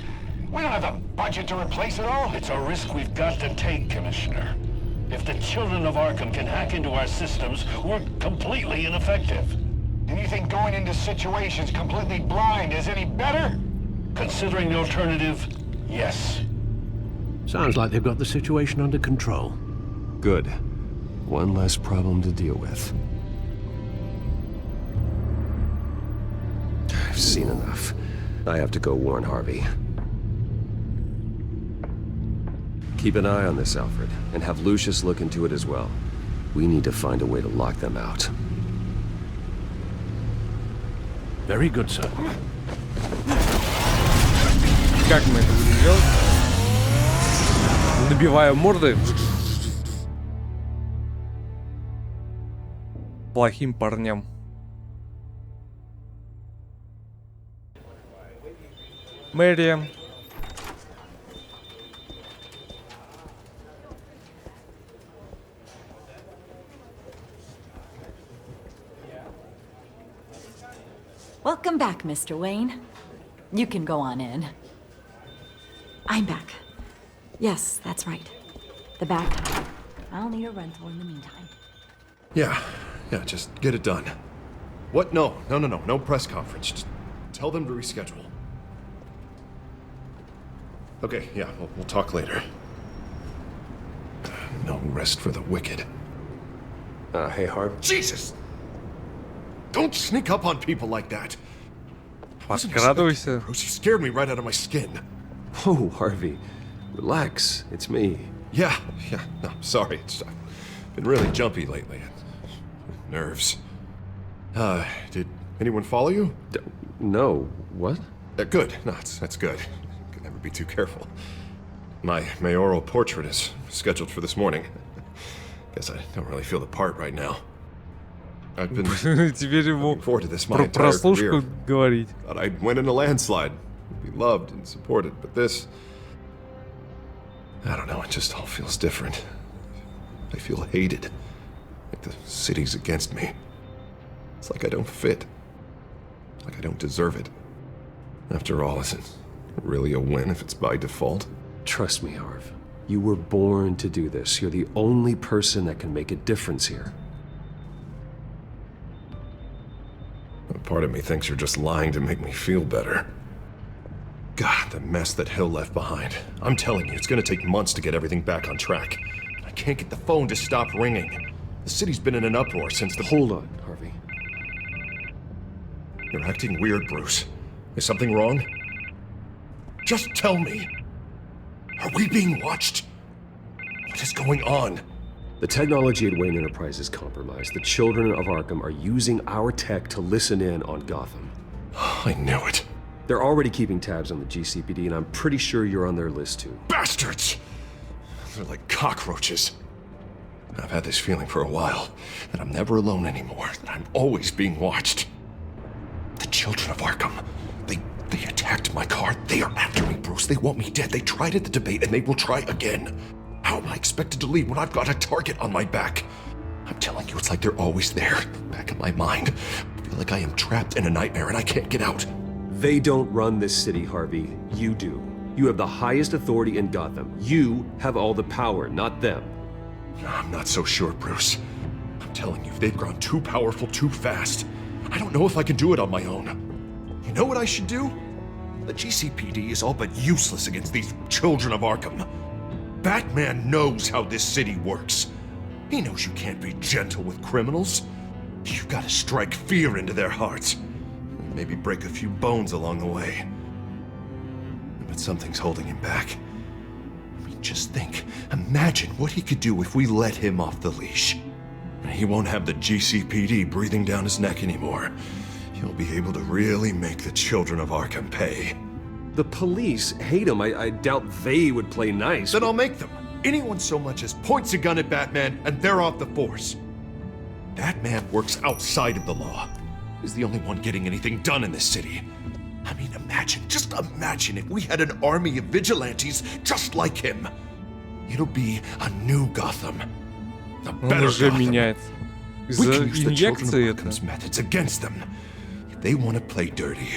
We don't have the budget to replace it all. It's a risk we've got to take, Commissioner. If the children of Arkham can hack into our systems, we're completely ineffective. And you think going into situations completely blind is any better? Considering the alternative, yes. Sounds like they've got the situation under control. Good. One less problem to deal with. I've seen enough. I have to go warn Harvey. Keep an eye on this, Alfred, and have Lucius look into it as well. We need to find a way to lock them out. Very good, sir. Как мы это будем делать? Набиваю морды плохим парням. Мэри. Welcome back, Mr. Wayne. You can go on in. I'm back. Yes, that's right. The back. I'll need a rental in the meantime. Yeah, just get it done. What? No press conference. Just tell them to reschedule. Okay, yeah, we'll talk later. No rest for the wicked. Hey, Harv. Jesus! Don't sneak up on people like that. Подкрадывайся. Bruce, you scared me right out of my skin. Oh, Harvey. Relax. It's me. Yeah, no, sorry. I've been really jumpy lately. Nerves. Did anyone follow you? No. What? Good. No, that's good. Could never be too careful. My mayoral portrait is scheduled for this morning. Guess I don't really feel the part right now. I've been looking forward to this my entire career. Говорить. Thought I'd win in a landslide, be loved and supported, but this... I don't know, it just all feels different. I feel hated. Like the city's against me. It's like I don't fit. Like I don't deserve it. After all, is it really a win if it's by default? Trust me, Harv. You were born to do this. You're the only person that can make a difference here. Part of me thinks you're just lying to make me feel better. God, the mess that Hill left behind. I'm telling you, it's gonna take months to get everything back on track. I can't get the phone to stop ringing. The city's been in an uproar since the... Hold on, Harvey. You're acting weird, Bruce. Is something wrong? Just tell me. Are we being watched? What is going on? The technology at Wayne Enterprise is compromised. The children of Arkham are using our tech to listen in on Gotham. I knew it. They're already keeping tabs on the GCPD, and I'm pretty sure you're on their list too. Bastards! They're like cockroaches. I've had this feeling for a while, that I'm never alone anymore, that I'm always being watched. The children of Arkham, they attacked my car. They are after me, Bruce. They want me dead. They tried at the debate, and they will try again. How am I expected to leave when I've got a target on my back? I'm telling you, it's like they're always there, back in my mind. I feel like I am trapped in a nightmare and I can't get out. They don't run this city, Harvey. You do. You have the highest authority in Gotham. You have all the power, not them. I'm not so sure, Bruce. I'm telling you, they've grown too powerful too fast. I don't know if I can do it on my own. You know what I should do? The GCPD is all but useless against these children of Arkham. Batman knows how this city works. He knows you can't be gentle with criminals. You've got to strike fear into their hearts. And maybe break a few bones along the way. But something's holding him back. I mean, just think. Imagine what he could do if we let him off the leash. He won't have the GCPD breathing down his neck anymore. He'll be able to really make the children of Arkham pay. The police hate him. I doubt they would play nice. Then I'll make them. Anyone so much as points a gun at Batman, and they're off the force. Batman works outside of the law. He's the only one getting anything done in this city. I mean, just imagine if we had an army of vigilantes just like him. It'll be a new Gotham. A better Gotham. We can use the children of Arkham's methods against them. If they want to play dirty,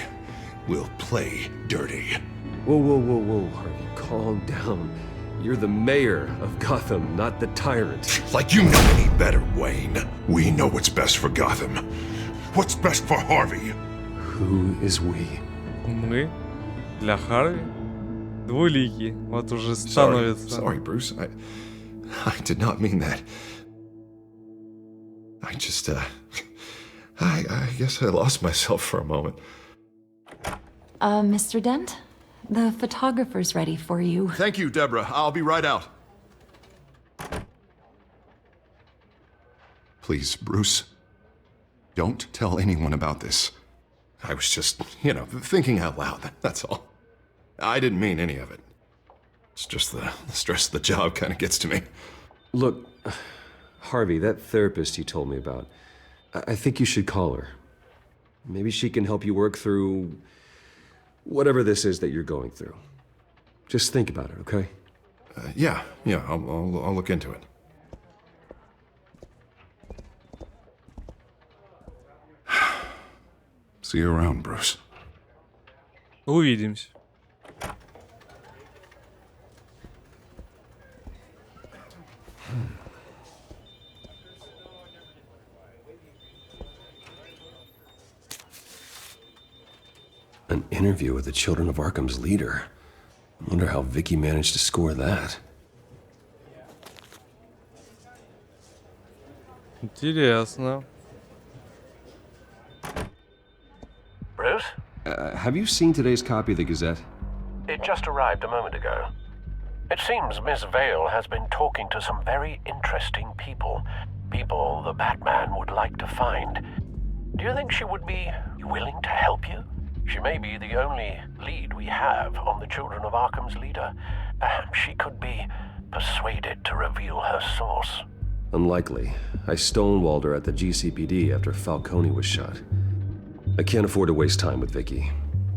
we'll play dirty. Whoa, Harvey, calm down. You're the mayor of Gotham, not the tyrant. Like you know any better, Wayne. We know what's best for Gotham. What's best for Harvey? Who is we? Мы для Харви двуликий. Вот уже становится. Sorry, Bruce. I did not mean that. I just, I guess I lost myself for a moment. Mr. Dent? The photographer's ready for you. Thank you, Deborah. I'll be right out. Please, Bruce, don't tell anyone about this. I was just, thinking out loud, that's all. I didn't mean any of it. It's just the stress of the job kind of gets to me. Look, Harvey, that therapist you told me about, I think you should call her. Maybe she can help you work through whatever this is that you're going through. Just think about it, okay? Yeah, I'll look into it. See you around, Bruce. Увидимся. An interview with the Children of Arkham's leader. I wonder how Vicky managed to score that. Интересно. Bruce? Have you seen today's copy of the Gazette? It just arrived a moment ago. It seems Miss Vale has been talking to some very interesting people. People the Batman would like to find. Do you think she would be willing to help you? She may be the only lead we have on the Children of Arkham's leader. Perhaps she could be persuaded to reveal her source. Unlikely. I stonewalled her at the GCPD after Falcone was shot. I can't afford to waste time with Vicky.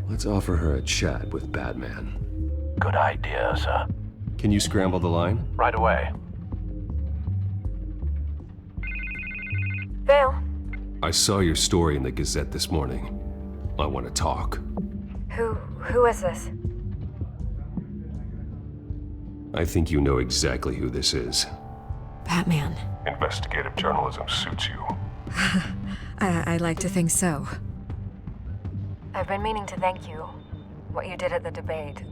Let's offer her a chat with Batman. Good idea, sir. Can you scramble the line? Right away. Vale. I saw your story in the Gazette this morning. I want to talk. Who is this? I think you know exactly who this is. Batman. Investigative journalism suits you. I like to think so. I've been meaning to thank you. What you did at the debate.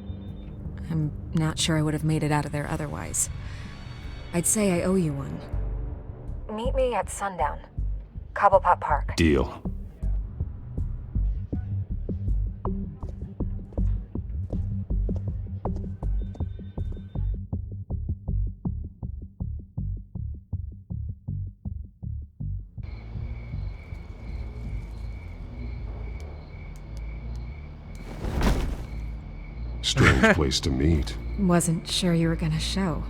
I'm not sure I would have made it out of there otherwise. I'd say I owe you one. Meet me at sundown. Cobblepot Park. Deal. Strange place to meet. Wasn't sure you were gonna show.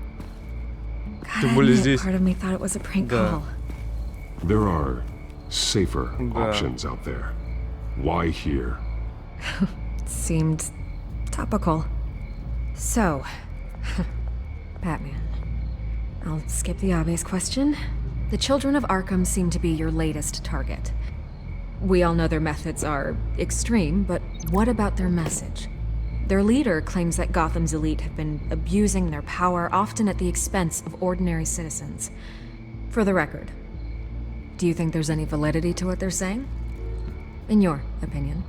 Тем более здесь... Part of me thought it was a prank Да. call. There are safer Да. options out there. Why here? Seemed topical. So, Batman. I'll skip the obvious question. The children of Arkham seem to be your latest target. We all know their methods are extreme, but what about their message? Their leader claims that Gotham's elite have been abusing their power, often at the expense of ordinary citizens. For the record, do you think there's any validity to what they're saying? In your opinion?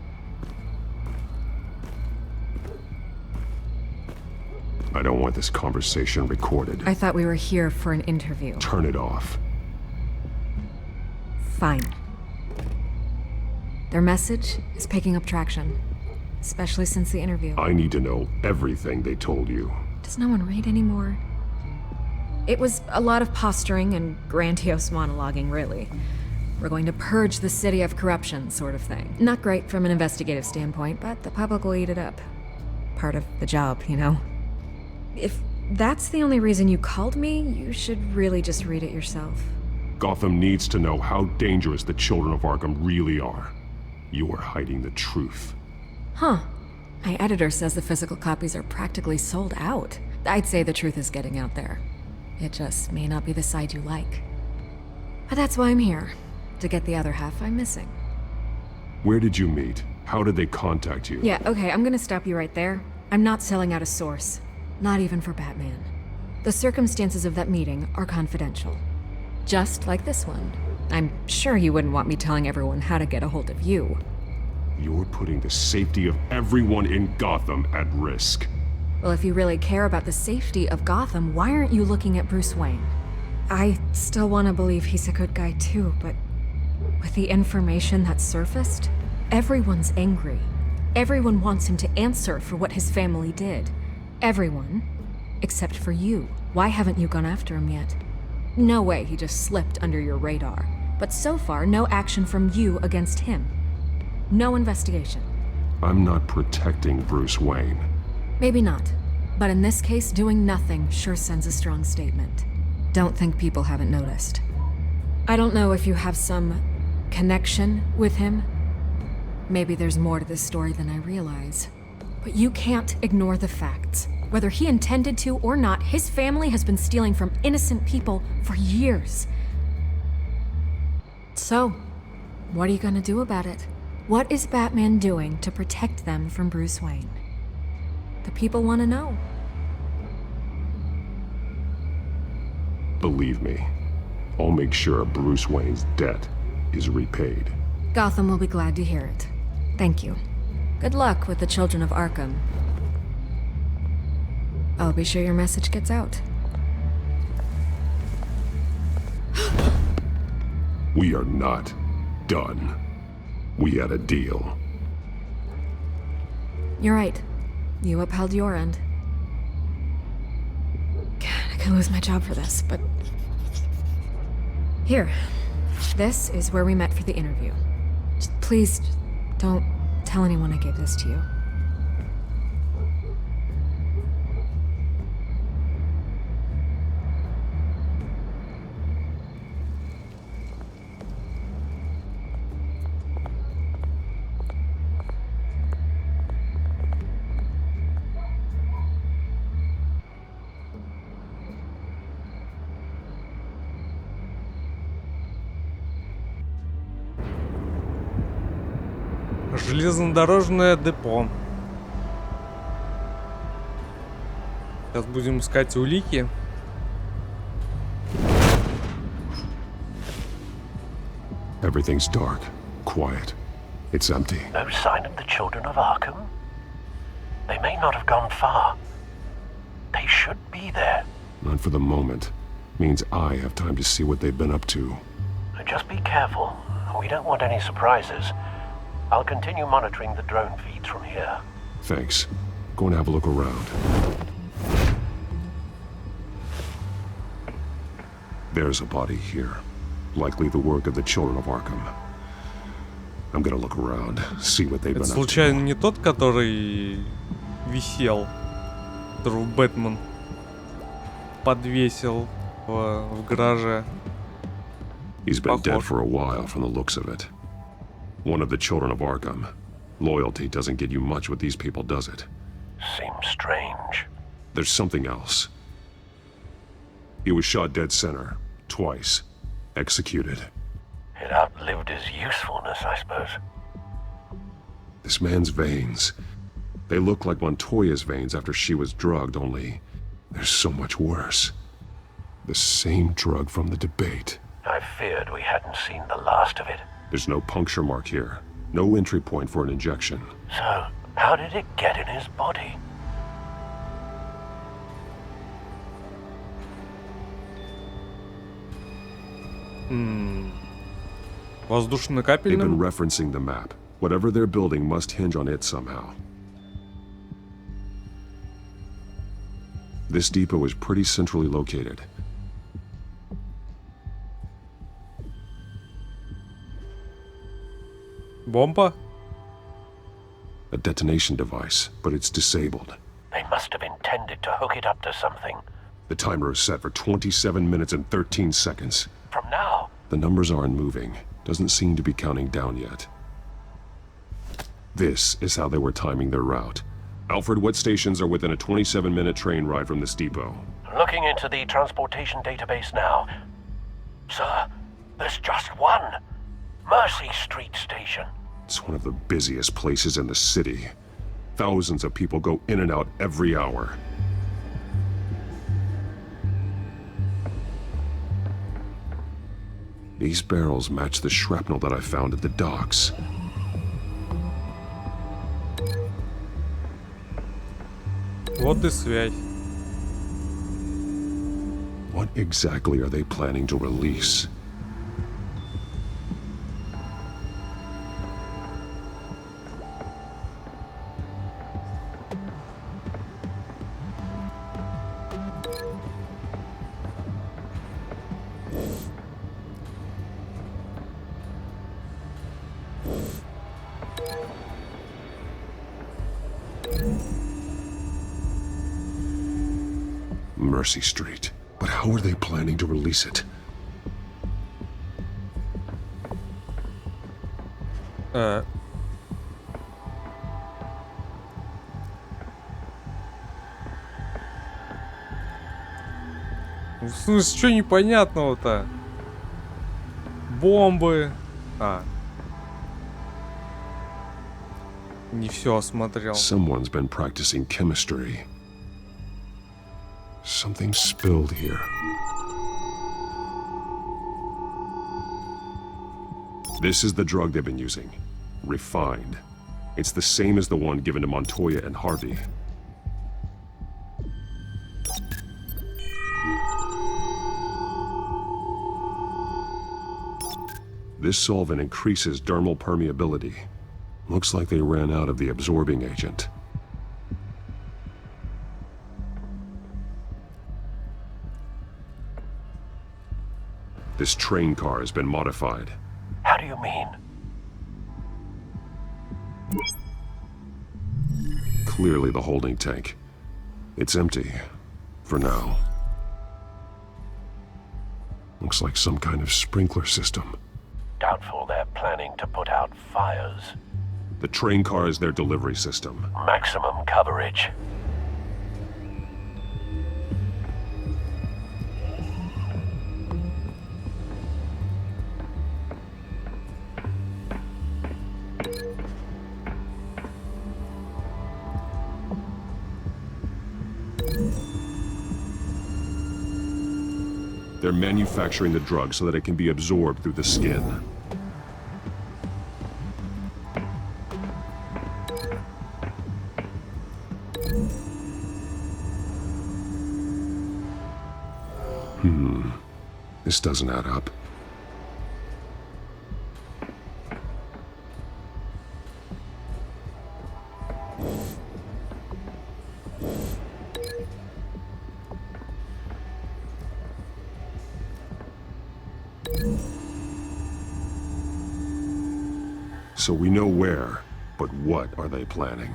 I don't want this conversation recorded. I thought we were here for an interview. Turn it off. Fine. Their message is picking up traction, especially since the interview. I need to know everything they told you. Does no one read anymore? It was a lot of posturing and grandiose monologuing, really. We're going to purge the city of corruption, sort of thing. Not great from an investigative standpoint, but the public will eat it up. Part of the job, you know? If that's the only reason you called me, you should really just read it yourself. Gotham needs to know how dangerous the children of Arkham really are. You are hiding the truth. Huh. My editor says the physical copies are practically sold out. I'd say the truth is getting out there. It just may not be the side you like. But that's why I'm here. To get the other half I'm missing. Where did you meet? How did they contact you? Yeah, okay, I'm gonna stop you right there. I'm not selling out a source. Not even for Batman. The circumstances of that meeting are confidential. Just like this one. I'm sure you wouldn't want me telling everyone how to get a hold of you. You're putting the safety of everyone in Gotham at risk. Well, if you really care about the safety of Gotham, why aren't you looking at Bruce Wayne? I still want to believe he's a good guy too, but with the information that surfaced, everyone's angry. Everyone wants him to answer for what his family did. Everyone, except for you. Why haven't you gone after him yet? No way he just slipped under your radar. But so far, no action from you against him. No investigation. I'm not protecting Bruce Wayne. Maybe not. But in this case, doing nothing sure sends a strong statement. Don't think people haven't noticed. I don't know if you have some connection with him. Maybe there's more to this story than I realize. But you can't ignore the facts. Whether he intended to or not, his family has been stealing from innocent people for years. So, what are you gonna do about it? What is Batman doing to protect them from Bruce Wayne? The people want to know. Believe me, I'll make sure Bruce Wayne's debt is repaid. Gotham will be glad to hear it. Thank you. Good luck with the children of Arkham. I'll be sure your message gets out. We are not done. We had a deal. You're right. You upheld your end. God, I could lose my job for this, but... Here. This is where we met for the interview. Just please, don't tell anyone I gave this to you. Железнодорожное депо. Сейчас будем искать улики. Everything's dark, quiet. It's empty. No sign of the children of Arkham? They may not have gone far. They should be there. Not for the moment. Means I have time to see what they've been up to. Just be careful. We don't want any surprises. I'll continue monitoring the drone feeds from here. Thanks. Go and have a look around. There's a body here. Likely the work of the children of Arkham. I'm gonna look around, see what they've been Это up to. случайно не тот, который висел, которого Бэтмен подвесил в гараже. He's been dead for a while from the looks of it. One of the children of Arkham. Loyalty doesn't get you much with these people, does it? Seems strange. There's something else. He was shot dead center, twice. Executed. It outlived his usefulness, I suppose. This man's veins. They look like Montoya's veins after she was drugged, only they're so much worse. The same drug from the debate. I feared we hadn't seen the last of it. There's no puncture mark here. No entry point for an injection. So, how did it get in his body? Воздушно-капельным? They've been referencing the map. Whatever they're building must hinge on it somehow. This depot is pretty centrally located. Бомба? A detonation device, but it's disabled. They must have intended to hook it up to something. The timer is set for 27 minutes and 13 seconds. From now? The numbers aren't moving. Doesn't seem to be counting down yet. This is how they were timing their route. Alfred, what stations are within a 27-minute train ride from this depot? Looking into the transportation database now. Sir, there's just one. Mercy Street Station. It's one of the busiest places in the city. Thousands of people go in and out every hour. These barrels match the shrapnel that I found at the docks. Вот и связь. What exactly are they planning to release? Mercy Street. But how are they planning to release it? В смысле, что непонятного-то? Бомбы. Не все осмотрел. Someone's been practicing chemistry. Something spilled here. This is the drug they've been using. Refined. It's the same as the one given to Montoya and Harvey. This solvent increases dermal permeability. Looks like they ran out of the absorbing agent. This train car has been modified. How do you mean? Clearly the holding tank. It's empty. For now. Looks like some kind of sprinkler system. Doubtful they're planning to put out fires. The train car is their delivery system. Maximum coverage. They're manufacturing the drug so that it can be absorbed through the skin. This doesn't add up. So we know where, but what are they planning?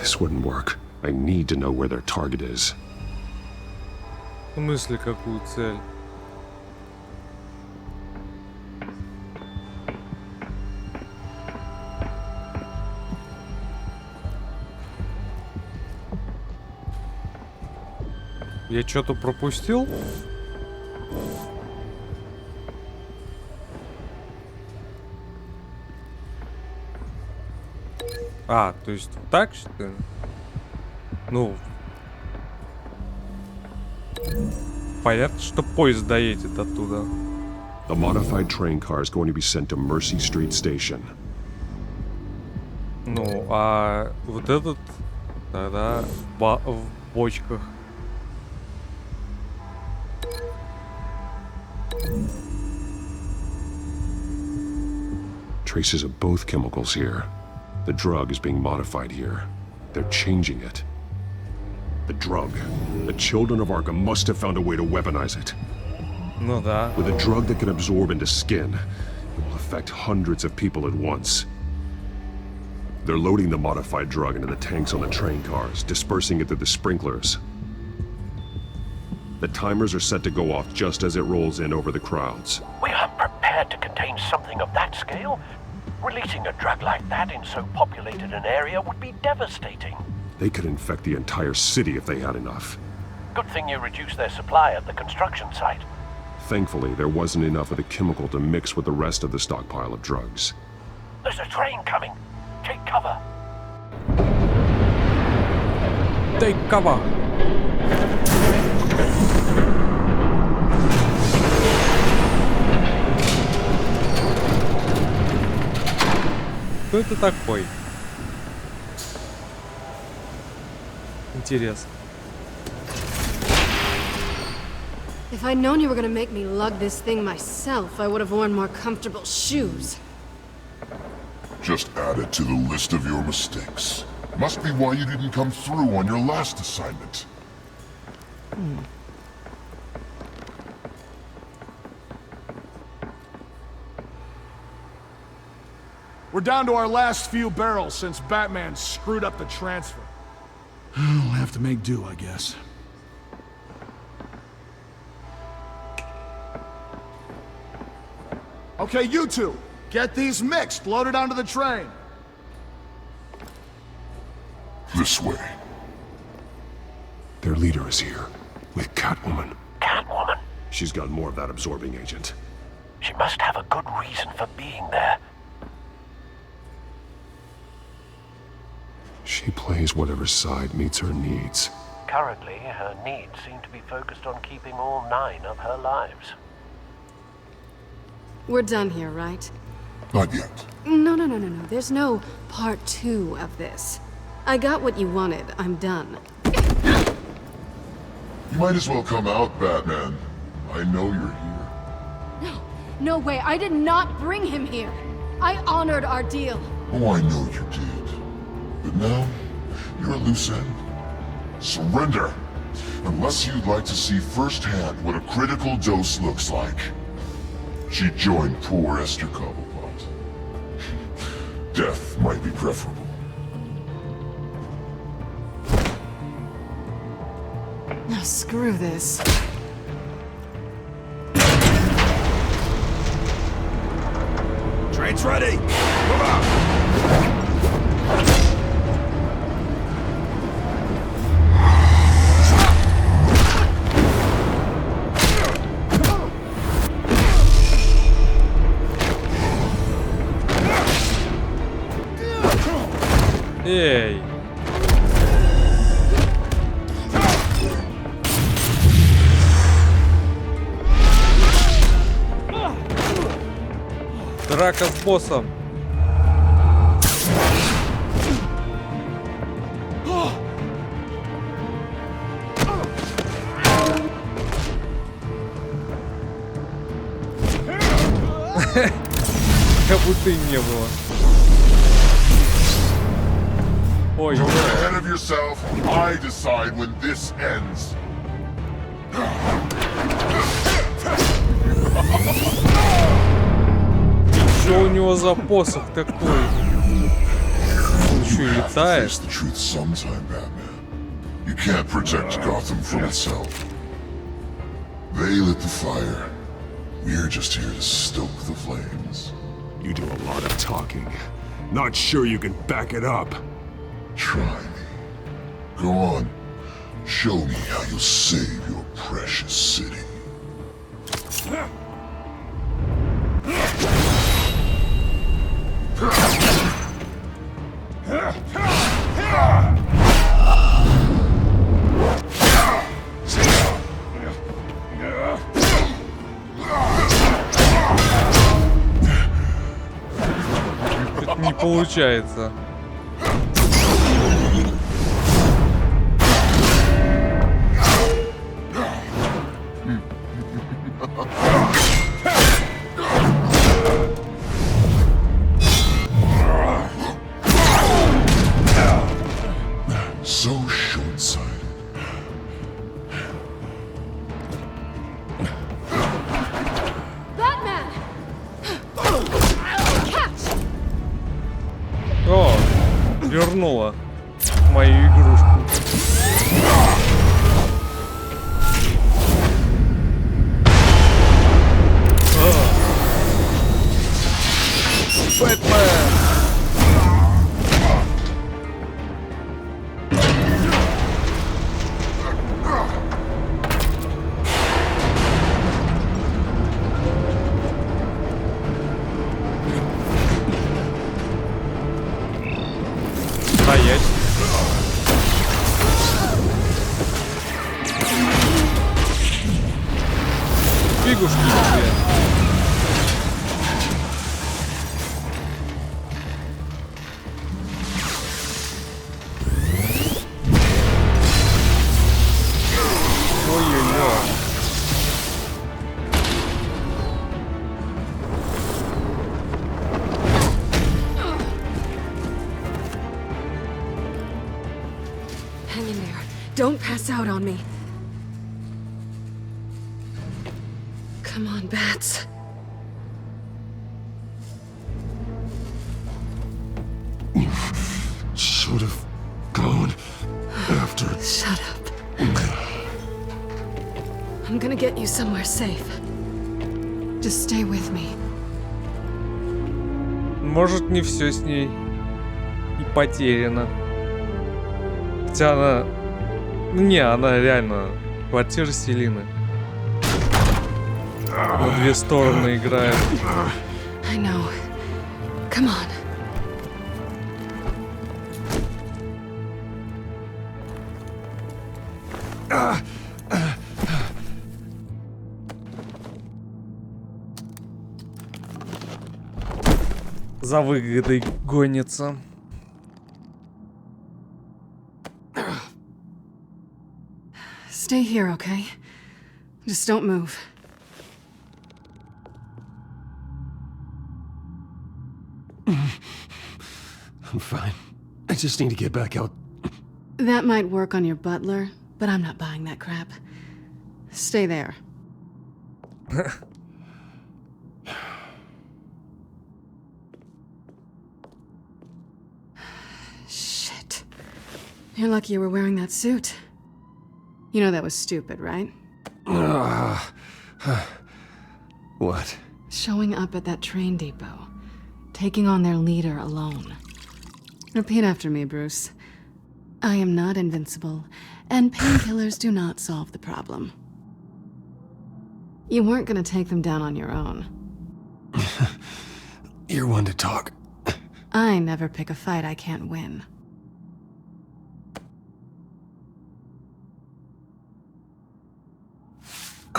This wouldn't work. I need to know where their target is. В смысле, какую цель? Я что-то пропустил? А, то есть вот так что ли? Ну, понятно, что поезд доедет оттуда. The modified train car is going to be sent to Mercy Street Station. Ну, а вот этот тогда в бочках. Traces of both chemicals here. The drug is being modified here. They're changing it. The drug. The children of Arkham must have found a way to weaponize it. Ну да. With a drug that can absorb into skin, it will affect hundreds of people at once. They're loading the modified drug into the tanks on the train cars, dispersing it through the sprinklers. The timers are set to go off just as it rolls in over the crowds. We aren't prepared to contain something of that scale. Releasing a drug like that in so populated an area would be devastating. They could infect the entire city if they had enough. Good thing you reduced their supply at the construction site. Thankfully, there wasn't enough of the chemical to mix with the rest of the stockpile of drugs. There's a train coming. Take cover. Take cover. Кто это такой? Интересно. If I'd known you were gonna make me lug this thing myself, I would have worn more comfortable shoes. Just add it to the list of your mistakes. Must be why you didn't come through on your last assignment. We're down to our last few barrels since Batman screwed up the transfer. We'll have to make do, I guess. Okay, you two, get these mixed, loaded onto the train. This way. Their leader is here, with Catwoman. Catwoman? She's got more of that absorbing agent. She must have a good reason for being there. She plays whatever side meets her needs. Currently, her needs seem to be focused on keeping all 9 of her lives. We're done here, right? Not yet. No. There's no part 2 of this. I got what you wanted. I'm done. You might as well come out, Batman. I know you're here. No way. I did not bring him here. I honored our deal. Oh, I know you did. But now, you're a loose end. Surrender! Unless you'd like to see firsthand what a critical dose looks like. She joined poor Esther Cobblepot. Death might be preferable. Now screw this. Train's ready! Move out! Эй! Драка с боссом. Как будто и не было. Ой. Don't get ahead of yourself. I decide when this ends. Что у него за посох такой? еще и You have to летает. face the truth sometime, Batman. You can't protect Gotham from itself. They lit the fire. We're just here to stoke the flames. You do a lot of talking. Not sure you can back it up. Try me. Go on. Show me how you'll save your precious city. Это не получается. So short-sighted. Batman! Catch! О, вернула мою игрушку. Бэтмен! Стоять. Фигушки тебе. Ой-ой-ой. Hang in there. Don't pass out on me. Come on, Bats. Should have gone after. Shut up. I'm gonna get you somewhere safe. Just stay with me. Может, не все с ней и потеряно. Хотя она... Не, она реально квартира Селины. На две стороны играет. I know. Come on. За выгодой гонится. Stay here, okay? Just don't move. I'm fine. I just need to get back out. That might work on your butler, but I'm not buying that crap. Stay there. Shit. You're lucky you were wearing that suit. You know that was stupid, right? What? Showing up at that train depot. Taking on their leader alone. Repeat after me, Bruce. I am not invincible, and painkillers do not solve the problem. You weren't gonna take them down on your own. You're one to talk. I never pick a fight I can't win.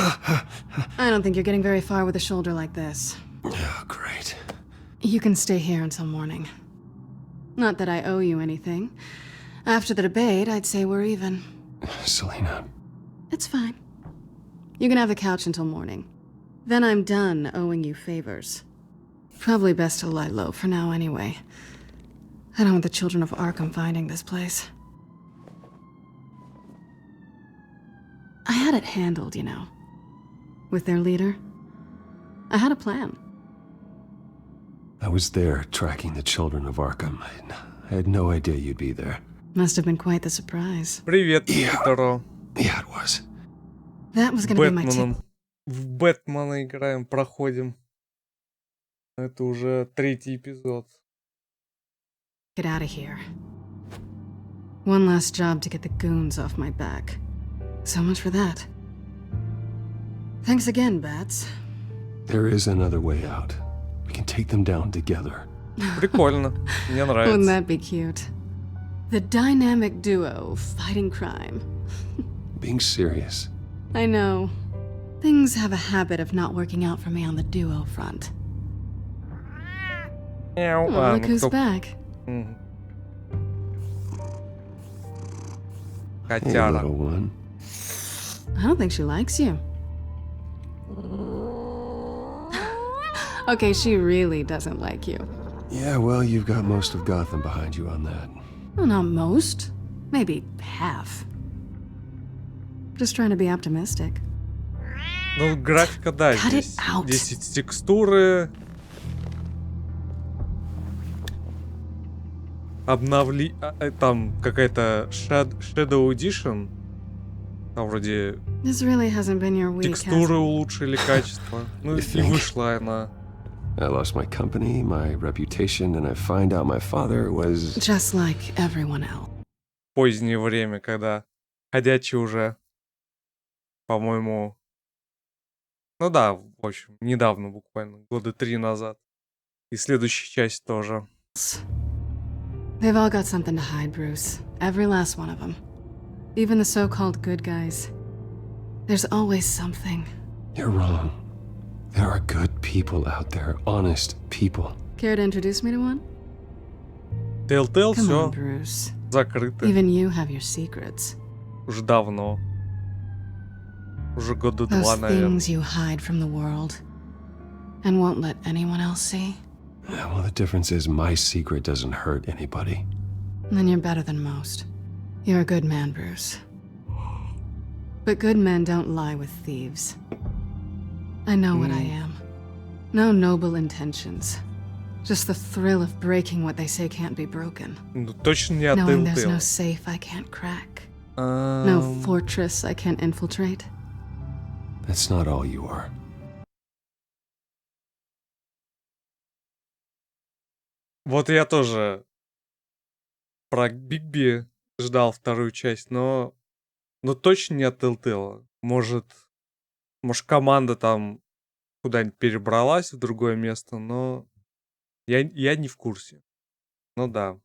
I don't think you're getting very far with a shoulder like this. Oh, great. You can stay here until morning. Not that I owe you anything. After the debate, I'd say we're even. Selena. It's fine. You can have the couch until morning. Then I'm done owing you favors. Probably best to lie low for now anyway. I don't want the children of Arkham finding this place. I had it handled, you know. With their leader. I had a plan. I was there tracking the children of Arkham. I had no idea you'd be there. Must have been quite the surprise. Привет, Питеро. Yeah, it was. That was gonna be my tip. В Бэтмена играем, проходим. Это уже 3-й эпизод. Get out of here. One last job to get the goons off my back. So much for that. Thanks again, Bats. There is another way out. We can take them down together. Прикольно. Мне нравится. Wouldn't that be cute? The dynamic duo fighting crime. Being serious. I know. Things have a habit of not working out for me on the duo front. Мяу. Oh, look who's back. Hey, Котяра. little one. I don't think she likes you. Okay, she really doesn't like you. Yeah, well, you've got most of Gotham behind you on that. Well, not most. Maybe half. Just trying to be optimistic. Ну, графика, да, Cut it здесь. out. Здесь текстуры. Там какая-то Shadow Edition. Там вроде This really hasn't been your week, has текстуры it? улучшили качество. Ну You и think? вышла она. I lost my company, my reputation, and I find out my father was... Just like everyone else. Позднее время, когда ходячий уже, по-моему... Ну да, в общем, недавно буквально, года 3 назад. И следующая часть тоже. They've all got something to hide, Bruce. Every last one of them. Even the so-called good guys. There's always something. You're wrong. There are good people out there, honest people. Care to introduce me to one? Telltale Come все on, Bruce. закрыто. Even you have your secrets. Уже давно. Уже года Those 2, наверное. things you hide from the world and won't let anyone else see. Yeah, well, the difference is my secret doesn't hurt anybody. Then you're better than most. You're a good man, Bruce. But good men don't lie with thieves. I know what I am. No noble intentions. Just the thrill of breaking what they say can't be broken. Ну, точно не от Knowing there's no Telltale. safe I can't crack. No fortress I can't infiltrate. That's not all you are. Вот я тоже про Бигби ждал вторую часть, но точно не от Telltale. Может, команда там куда-нибудь перебралась в другое место, но я не в курсе. Ну да.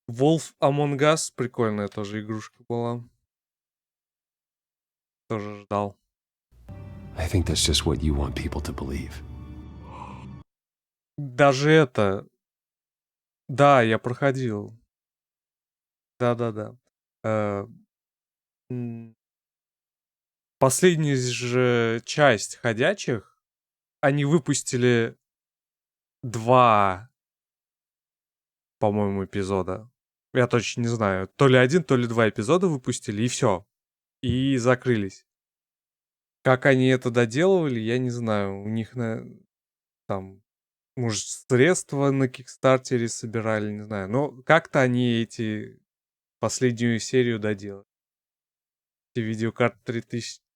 Wolf Among Us прикольная тоже игрушка была. Тоже ждал. I think that's just what you want people to believe. Даже это... Да, я проходил. Да-да-да. Последняя же часть «Ходячих», они выпустили 2, по-моему, эпизода. Я точно не знаю. То ли 1, то ли 2 эпизода выпустили, и все. И закрылись. Как они это доделывали, я не знаю. У них там, может, средства на Кикстартере собирали, не знаю. Но как-то они последнюю серию доделали. Эти видеокарты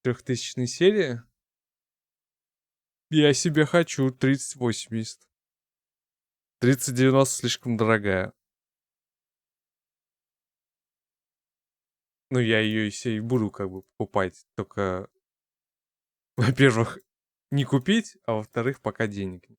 3000 серии. Я себе хочу 3080. 3090 слишком дорогая. Ну, я ее и буду как бы покупать. Только, во-первых, не купить, а во-вторых, пока денег нет.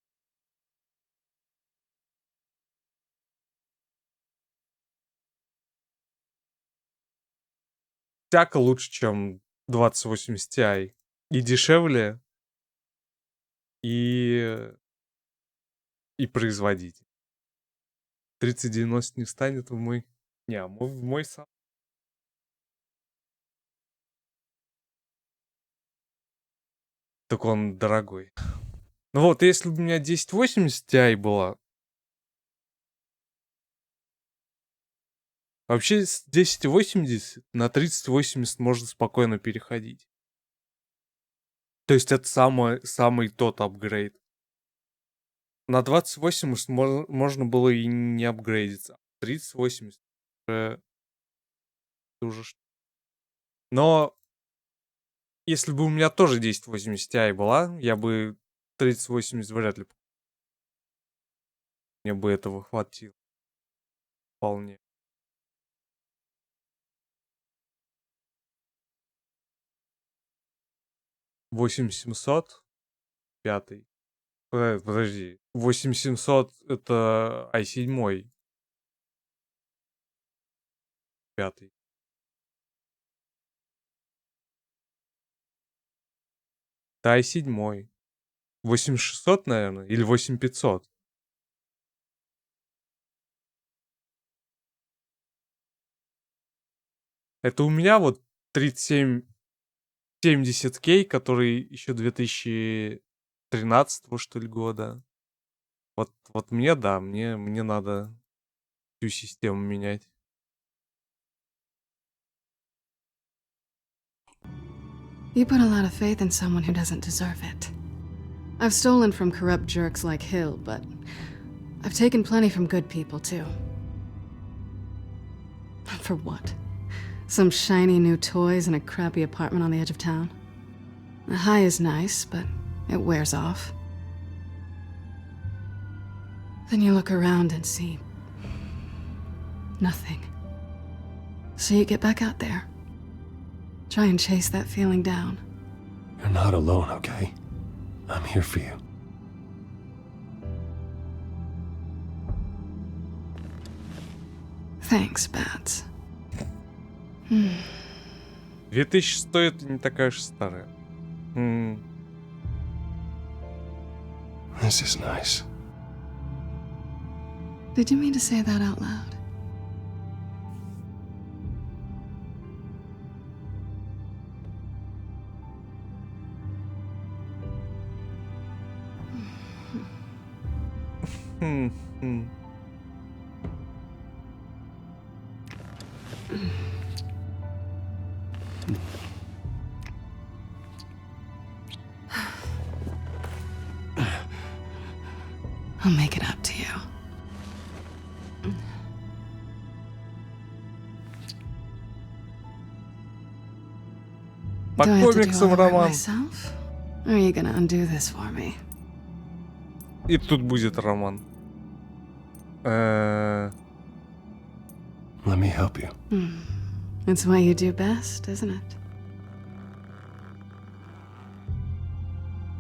Всяко лучше, чем 2080 Ti. И дешевле, и производитель. 3090 не встанет в мой... Не, в мой сам. Так он дорогой. Ну вот, если бы у меня 1080 Ti была... Вообще с 1080 на 3080 можно спокойно переходить. То есть это самый тот апгрейд. На 2080 можно было и не апгрейдиться. 3080 уже... Но если бы у меня тоже 1080 Ti была, я бы 3080 вряд ли... Мне бы этого хватило. Вполне. $8700 5. Подожди. 8700 это i7 5. Это i7. 8600, наверное, или 8500. Это у меня вот 3770K, который еще 2013 что ли года. Вот мне, да, мне надо всю систему менять. You put a lot of faith in someone who doesn't deserve it. I've stolen from corrupt jerks like Hill, but I've taken plenty from good people, too. For what? Some shiny new toys and a crappy apartment on the edge of town? The high is nice, but it wears off. Then you look around and see nothing. So you get back out there. Try and chase that feeling down. You're not alone, okay? I'm here for you. Thanks, Bats. 2000 стоит не такая уж старая. This is nice. Did you mean to say that out loud? I'll make it up to you. По Do I have to do комиксам, all the work Роман. myself? Or are you gonna undo this for me? И тут будет роман. Let me help you. It's what you do best, isn't it?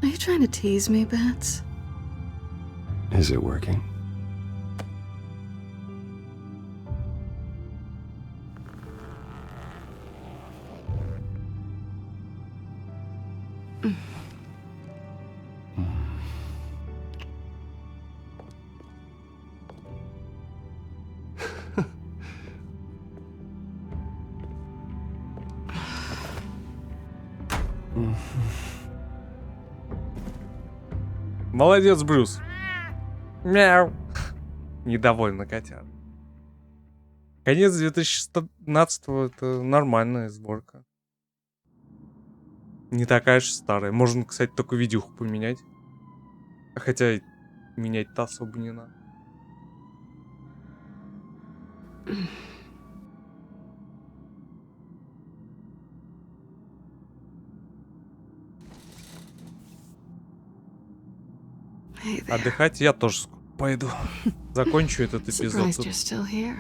Are you trying to tease me, Bats? Is it working? Молодец, Брюс. Мяу. Недовольно котят. Конец 2016-го это нормальная сборка. Не такая же старая. Можно, кстати, только видюху поменять. Хотя менять-то особо не надо. Отдыхать я тоже пойду. Закончу этот эпизод Surprised you're still here.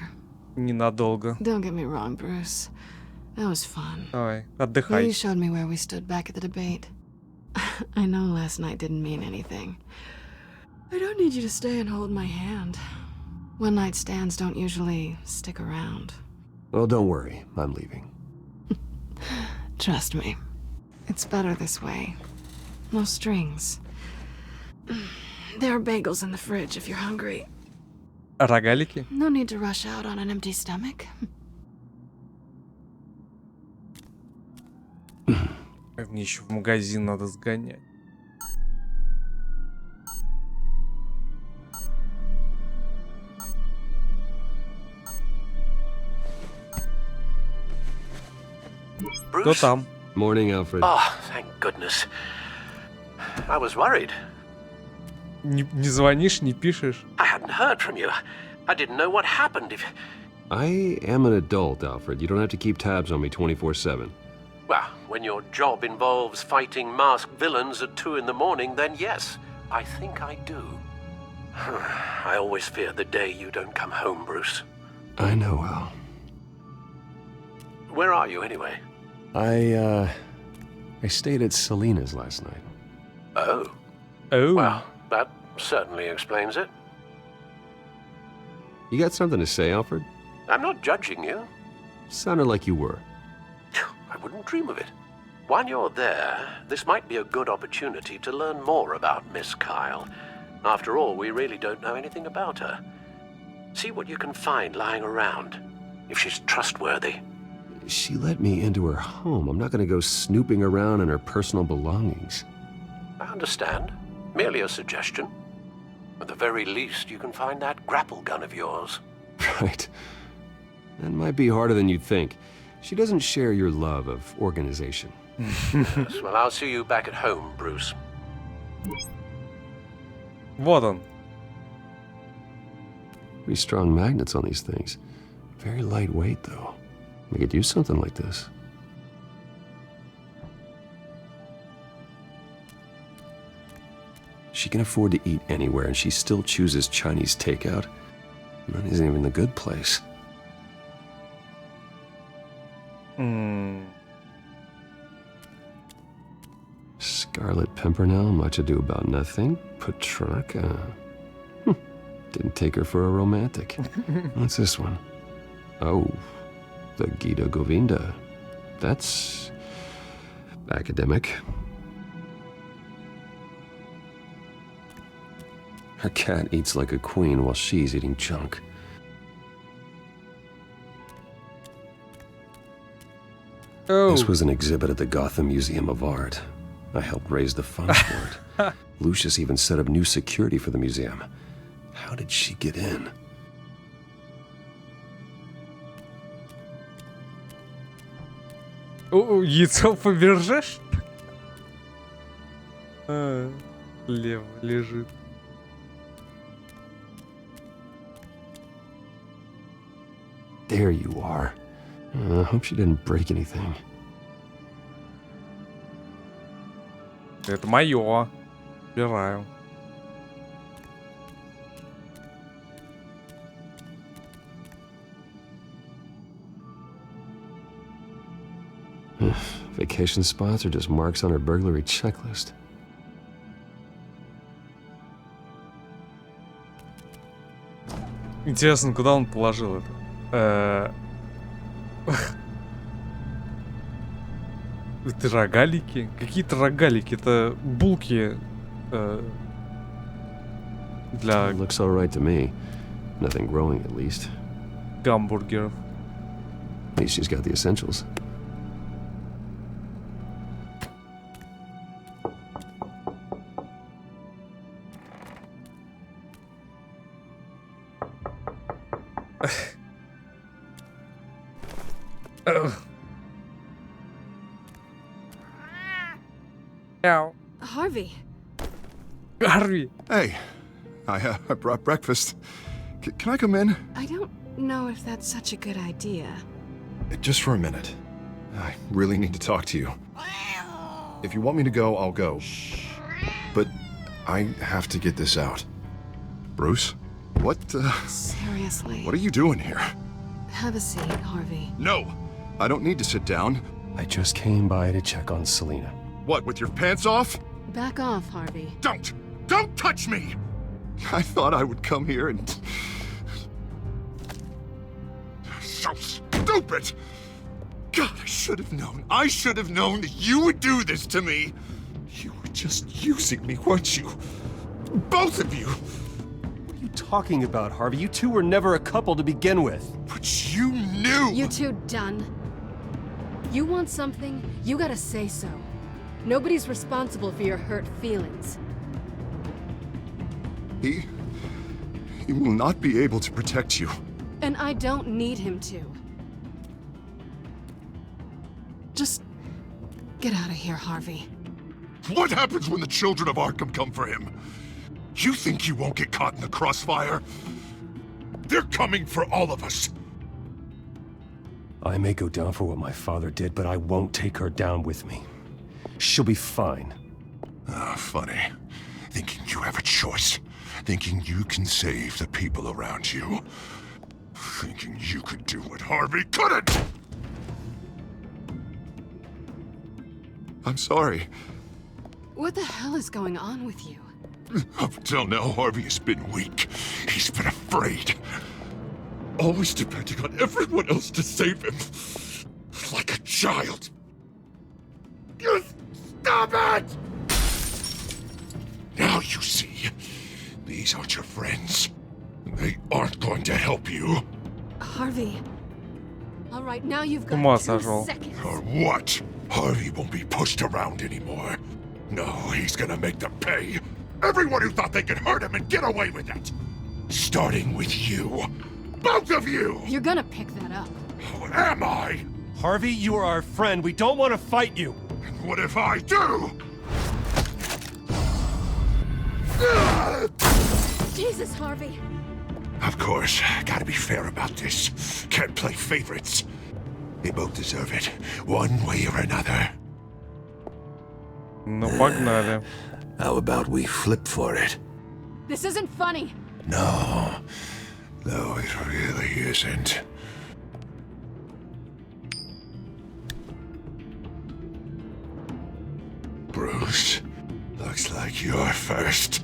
ненадолго. Don't get me wrong, Bruce. That was fun. Давай, You отдыхай. showed me where we stood back at the debate. I know last night didn't mean anything. I don't need you to stay and hold my hand. One night stands don't usually stick around. Well, don't worry. I'm leaving. Trust me. It's better this way. No strings. There are bagels in the fridge if you're hungry. Рогалики? No need to rush out on an empty stomach. Мне еще в магазин надо сгонять. Кто Bruce? там? Morning, Alfred. Oh, thank goodness. I was worried. не звонишь, не пишешь. I hadn't heard from you. I didn't know what happened if... I am an adult, Alfred. You don't have to keep tabs on me 24/7. Well, when your job involves fighting masked villains at 2 in the morning, then yes, I think I do. I always fear the day you don't come home, Bruce. I know, Al. Where are you, anyway? I stayed at Selena's last night. Oh. Oh. Well, that certainly explains it. You got something to say, Alfred? I'm not judging you. Sounded like you were. I wouldn't dream of it. While you're there, this might be a good opportunity to learn more about Miss Kyle. After all, we really don't know anything about her. See what you can find lying around, if she's trustworthy. She let me into her home. I'm not going to go snooping around in her personal belongings. I understand. Merely a suggestion. At the very least, you can find that grapple gun of yours. Right. That might be harder than you'd think. She doesn't share your love of organization. Yes, well, I'll see you back at home, Bruce. Вот он. Pretty strong magnets on these things. Very lightweight, though. We could use something like this. She can afford to eat anywhere, and she still chooses Chinese takeout. And that isn't even the good place. Scarlet Pimpernel, much ado about nothing. Petrarca. Didn't take her for a romantic. What's this one? Oh, the Gita Govinda. That's academic. Her cat eats like a queen while she's eating junk. Oh. This was an exhibit at the Gotham Museum of Art. I helped raise the funds for it. Lucius even set up new security for the museum. How did she get in? Яйцо побержишь? Лево лежит. There you are. I hope she didn't break anything. Это моё. Убираю. Vacation spots are just marks on her burglary checklist. Интересно, куда он положил это? Это рогалики? Какие-то рогалики? Это булки для... Looks all right to me. Nothing growing, at least. Гамбургеров. At least she's got the essentials. Harvey. Harvey. Hey, I brought breakfast. Can I come in? I don't know if that's such a good idea. Just for a minute. I really need to talk to you. If you want me to go, I'll go. But I have to get this out. Bruce? What, Seriously. What are you doing here? Have a seat, Harvey. No! I don't need to sit down. I just came by to check on Selena. What, with your pants off? Back off, Harvey. Don't! Don't touch me! I thought I would come here and... So stupid! God, I should have known. I should have known that you would do this to me. You were just using me, weren't you? Both of you! What are you talking about, Harvey? You two were never a couple to begin with. But you knew! You two done? You want something, you gotta say so. Nobody's responsible for your hurt feelings. He will not be able to protect you. And I don't need him to. Just get out of here, Harvey. What happens when the children of Arkham come for him? You think you won't get caught in the crossfire? They're coming for all of us. I may go down for what my father did, but I won't take her down with me. She'll be fine. Ah, funny. Thinking you have a choice. Thinking you can save the people around you. Thinking you could do what Harvey couldn't! I'm sorry. What the hell is going on with you? Up until now, Harvey has been weak. He's been afraid. Always depending on everyone else to save him. Like a child. You stop it! Now you see. These aren't your friends. They aren't going to help you. Harvey. All right, now you've С ума got 2 сошел. seconds. Or what? Harvey won't be pushed around anymore. No, he's gonna make them pay. Everyone who thought they could hurt him and get away with it. Starting with you. Both of you! You're gonna pick that up. Who am I? Harvey, you are our friend. We don't want to fight you. And what if I do? Jesus, Harvey. Of course, gotta be fair about this. Can't play favorites. They both deserve it, one way or another. Ну, погнали. How about we flip for it? This isn't funny. No. No, it really isn't. Bruce, looks like you're first.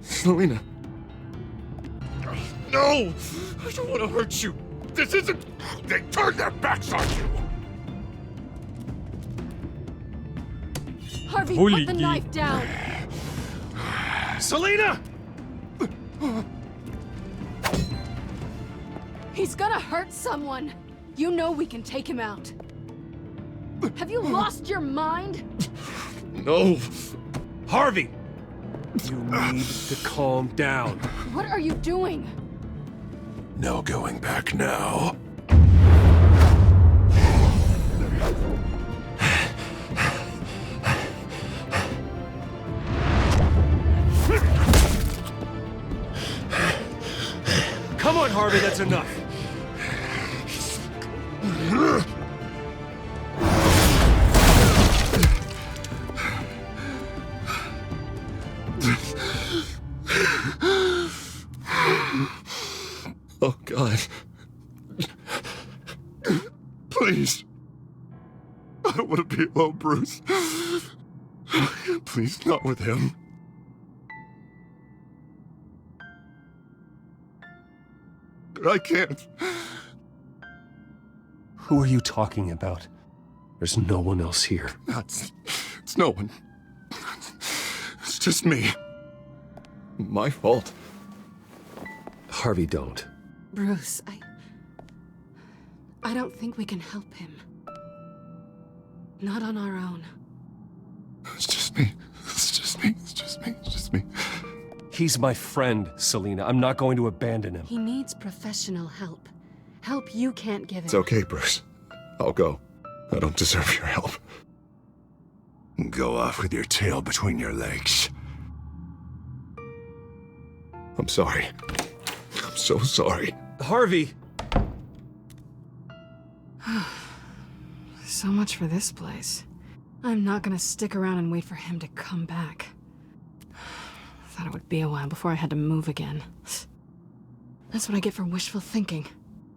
Selena. No! I don't want to hurt you. This isn't... They turned their backs on you! Harvey, Bully. put the knife down. Selena! He's gonna hurt someone. You know we can take him out. Have you lost your mind? No. Harvey! You need to calm down. What are you doing? No going back now. Come on, Harvey, that's enough. Oh, God. Please. I don't want to be alone, Bruce. Please, not with him. I can't. Who are you talking about? There's no one else here. It's no one. It's just me. My fault. Harvey, don't. Bruce, I don't think we can help him. Not on our own. It's just me. It's just me. It's just me. It's just me. He's my friend, Selena. I'm not going to abandon him. He needs professional help. Help you can't give him. It's okay, Bruce. I'll go. I don't deserve your help. Go off with your tail between your legs. I'm sorry. I'm so sorry. Harvey! So much for this place. I'm not gonna stick around and wait for him to come back. Thought it would be a while before I had to move again. That's what I get for wishful thinking.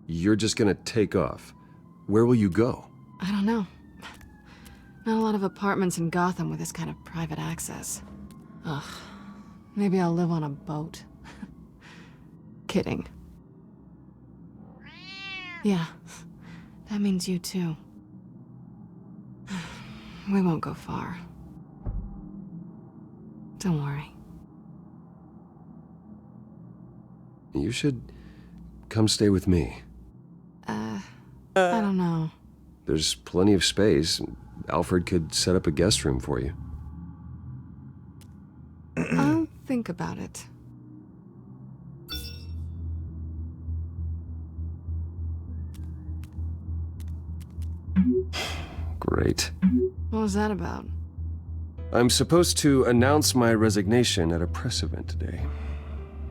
You're just gonna take off. Where will you go? I don't know. Not a lot of apartments in Gotham with this kind of private access. Ugh. Maybe I'll live on a boat. Kidding. Yeah. That means you too. We won't go far. Don't worry. You should come stay with me. I don't know. There's plenty of space. Alfred could set up a guest room for you. I'll think about it. Great. What was that about? I'm supposed to announce my resignation at a press event today.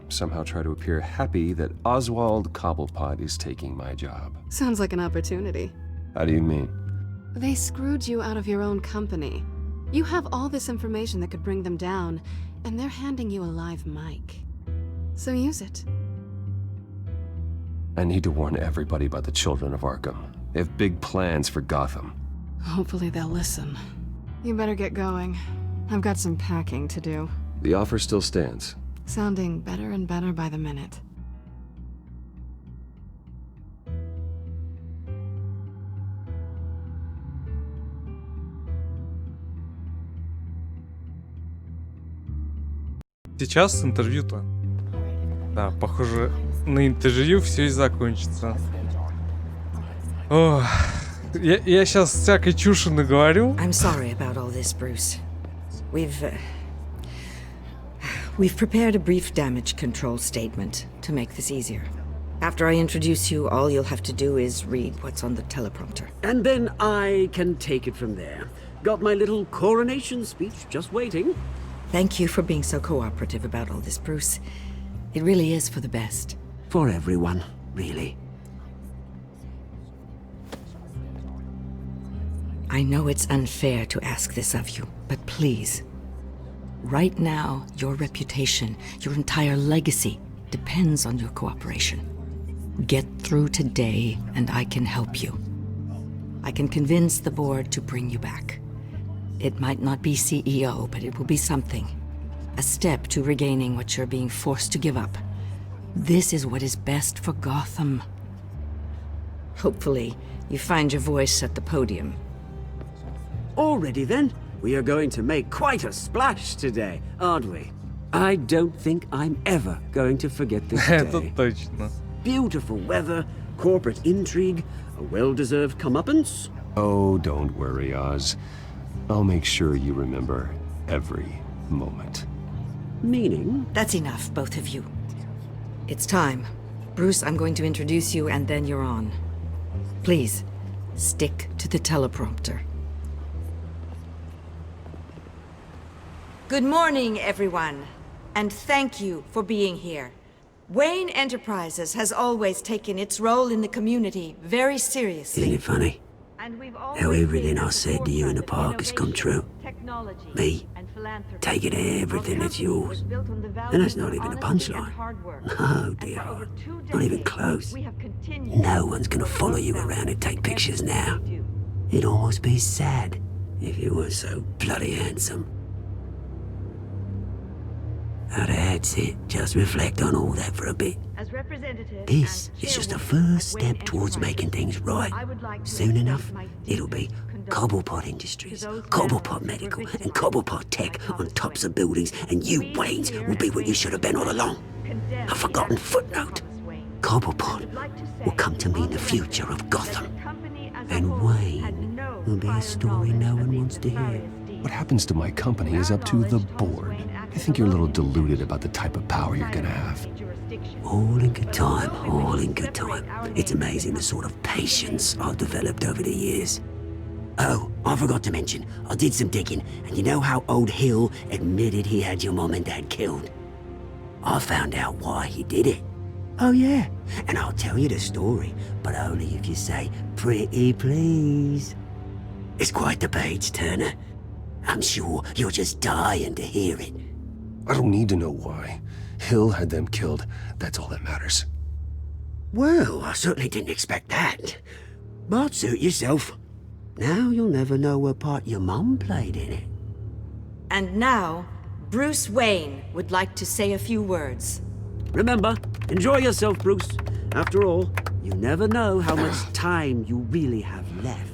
Somehow try to appear happy that Oswald Cobblepot is taking my job. Sounds like an opportunity. How do you mean? They screwed you out of your own company. You have all this information that could bring them down, and they're handing you a live mic. So use it. I need to warn everybody about the Children of Arkham. They have big plans for Gotham. Hopefully they'll listen. You better get going. I've got some packing to do. The offer still stands. Sounding better and better by the minute. Сейчас интервью-то. Да, похоже, на интервью все и закончится. Ох, я сейчас всякой чуши наговорю. I'm sorry about all this, Bruce. We've prepared a brief damage control statement to make this easier. After I introduce you, all you'll have to do is read what's on the teleprompter. And then I can take it from there. Got my little coronation speech just waiting. Thank you for being so cooperative about all this, Bruce. It really is for the best. For everyone, really. I know it's unfair to ask this of you, but please. Right now, your reputation, your entire legacy, depends on your cooperation. Get through today, and I can help you. I can convince the board to bring you back. It might not be CEO, but it will be something. A step to regaining what you're being forced to give up. This is what is best for Gotham. Hopefully, you find your voice at the podium. Already then, we are going to make quite a splash today, aren't we? I don't think I'm ever going to forget this day. Это точно. Beautiful weather, corporate intrigue, a well-deserved comeuppance. Oh, don't worry, Oz. I'll make sure you remember every moment. Meaning? That's enough, both of you. It's time. Bruce, I'm going to introduce you, and then you're on. Please, stick to the teleprompter. Good morning, everyone, and thank you for being here. Wayne Enterprises has always taken its role in the community very seriously. Isn't it funny? How everything I said to you in the park has come true. Me, taking everything that's yours. And that's not even a punchline. No, dear heart. Not even close. No one's gonna follow you around and take pictures now. It'd almost be sad if you weren't so bloody handsome. Now that's it. Just reflect on all that for a bit. This is just the first step towards making things right. Soon enough, it'll be Cobblepot Industries, Cobblepot Medical, and Cobblepot Tech on tops of buildings, and you, Waynes, will be what you should have been all along. A forgotten footnote. Cobblepot will come to mean the future of Gotham. And Wayne will be a story no one wants to hear. What happens to my company is up to the board. I think you're a little deluded about the type of power you're gonna have. All in good time, all in good time. It's amazing the sort of patience I've developed over the years. Oh, I forgot to mention, I did some digging, and you know how old Hill admitted he had your mom and dad killed? I found out why he did it. Oh yeah, and I'll tell you the story, but only if you say, pretty please. It's quite the page turner. I'm sure you're just dying to hear it. I don't need to know why. Hill had them killed. That's all that matters. Well, I certainly didn't expect that. But suit yourself. Now you'll never know what part your mum played in it. And now, Bruce Wayne would like to say a few words. Remember, enjoy yourself, Bruce. After all, you never know how much time you really have left.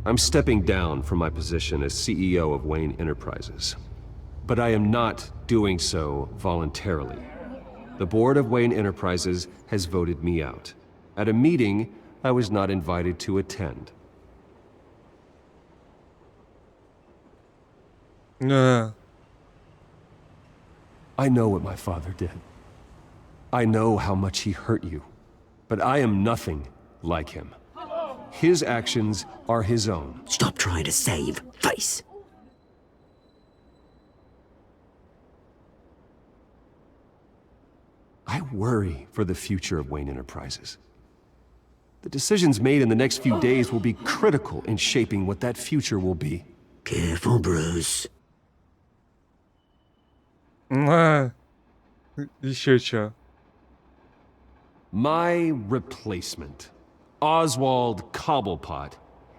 I'm stepping down from my position as CEO of Wayne Enterprises. But I am not doing so voluntarily. The board of Wayne Enterprises has voted me out. At a meeting I was not invited to attend. I know what my father did. I know how much he hurt you. But I am nothing like him. His actions are his own. Stop trying to save face. I worry for the future of Wayne Enterprises. The decisions made in the next few days will be critical in shaping what that future will be. Careful, Bruce. Еще чё? My replacement, Oswald Cobblepot,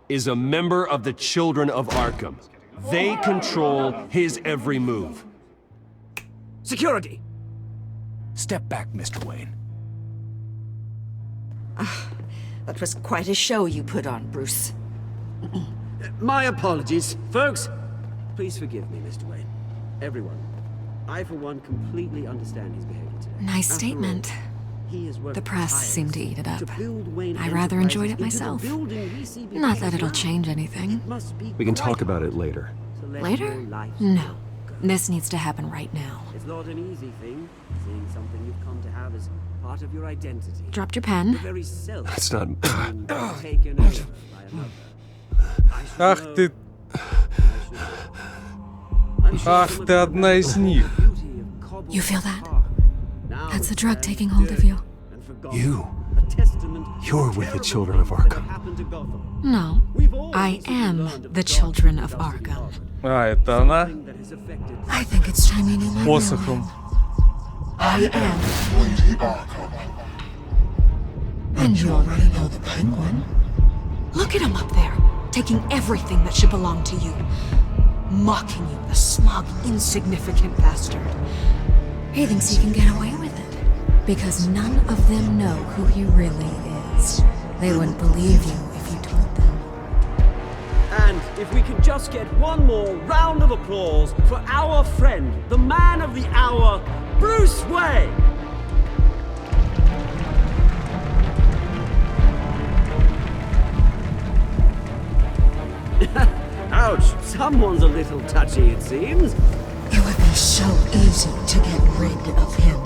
is a member of the Children of Arkham. They control his every move. Security! Step back, Mr. Wayne. That was quite a show you put on, Bruce. My apologies. Folks, please forgive me, Mr. Wayne. Everyone. I, for one, completely understand his behavior today. Nice After statement. all, he has worked The press seemed to eat it up. to build Wayne I rather enjoyed it Enterprises into the myself. building we see Not before that us it'll now. change anything. Must be We can quite talk about it later. to let Later? your life No. This needs to happen right now. It's not an easy thing, seeing something you've come to have as part of your identity. Dropped your pen. The very self That's not... being taken over by another. Ах ты... Ах ты одна из них. You feel that? That's the drug taking hold of you. You're with the Children of Arkham. No. I am the Children of Arkham. А, это она? I think it's time you knew my real Посохом. name. I am. And you already know the Penguin. Look at him up there, taking everything that should belong to you. Mocking you, the smug, insignificant bastard. He thinks he can get away with it. Because none of them know who he really is. They wouldn't believe you if you told them. And if we could just get one more round of applause for our friend, the man of the hour, Bruce Wayne! Ouch, someone's a little touchy, it seems. It would be so easy to get rid of him.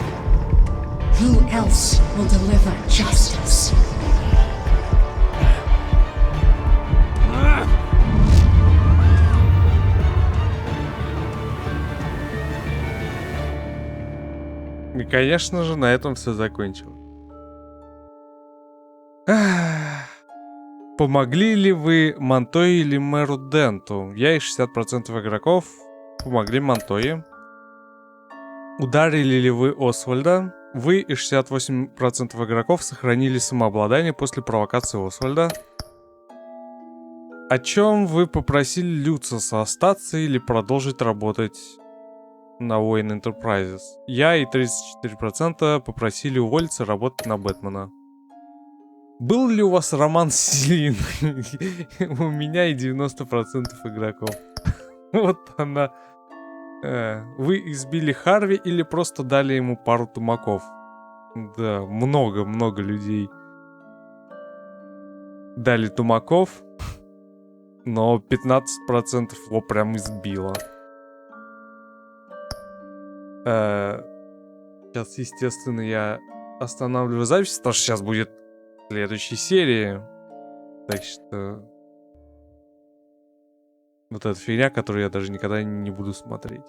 Who else will deliver justice? И, конечно же, на этом все закончилось. Помогли ли вы Монтойе или мэру Денту? Я и 60% игроков помогли Монтойе. Ударили ли вы Освальда? Вы и 68% игроков сохранили самообладание после провокации Освальда. О чем вы попросили Люциуса, остаться или продолжить работать на Wayne Enterprises? Я и 34% попросили уволиться и работать на Бэтмена. Был ли у вас роман с Селиной? У меня и 90% игроков. Вот она. Вы избили Харви или просто дали ему пару тумаков? Да, много людей дали тумаков, но 15% его прям избило. Сейчас, естественно, я останавливаю запись, потому что сейчас будет следующей серии. Так что... Вот эта фигня, которую я даже никогда не буду смотреть.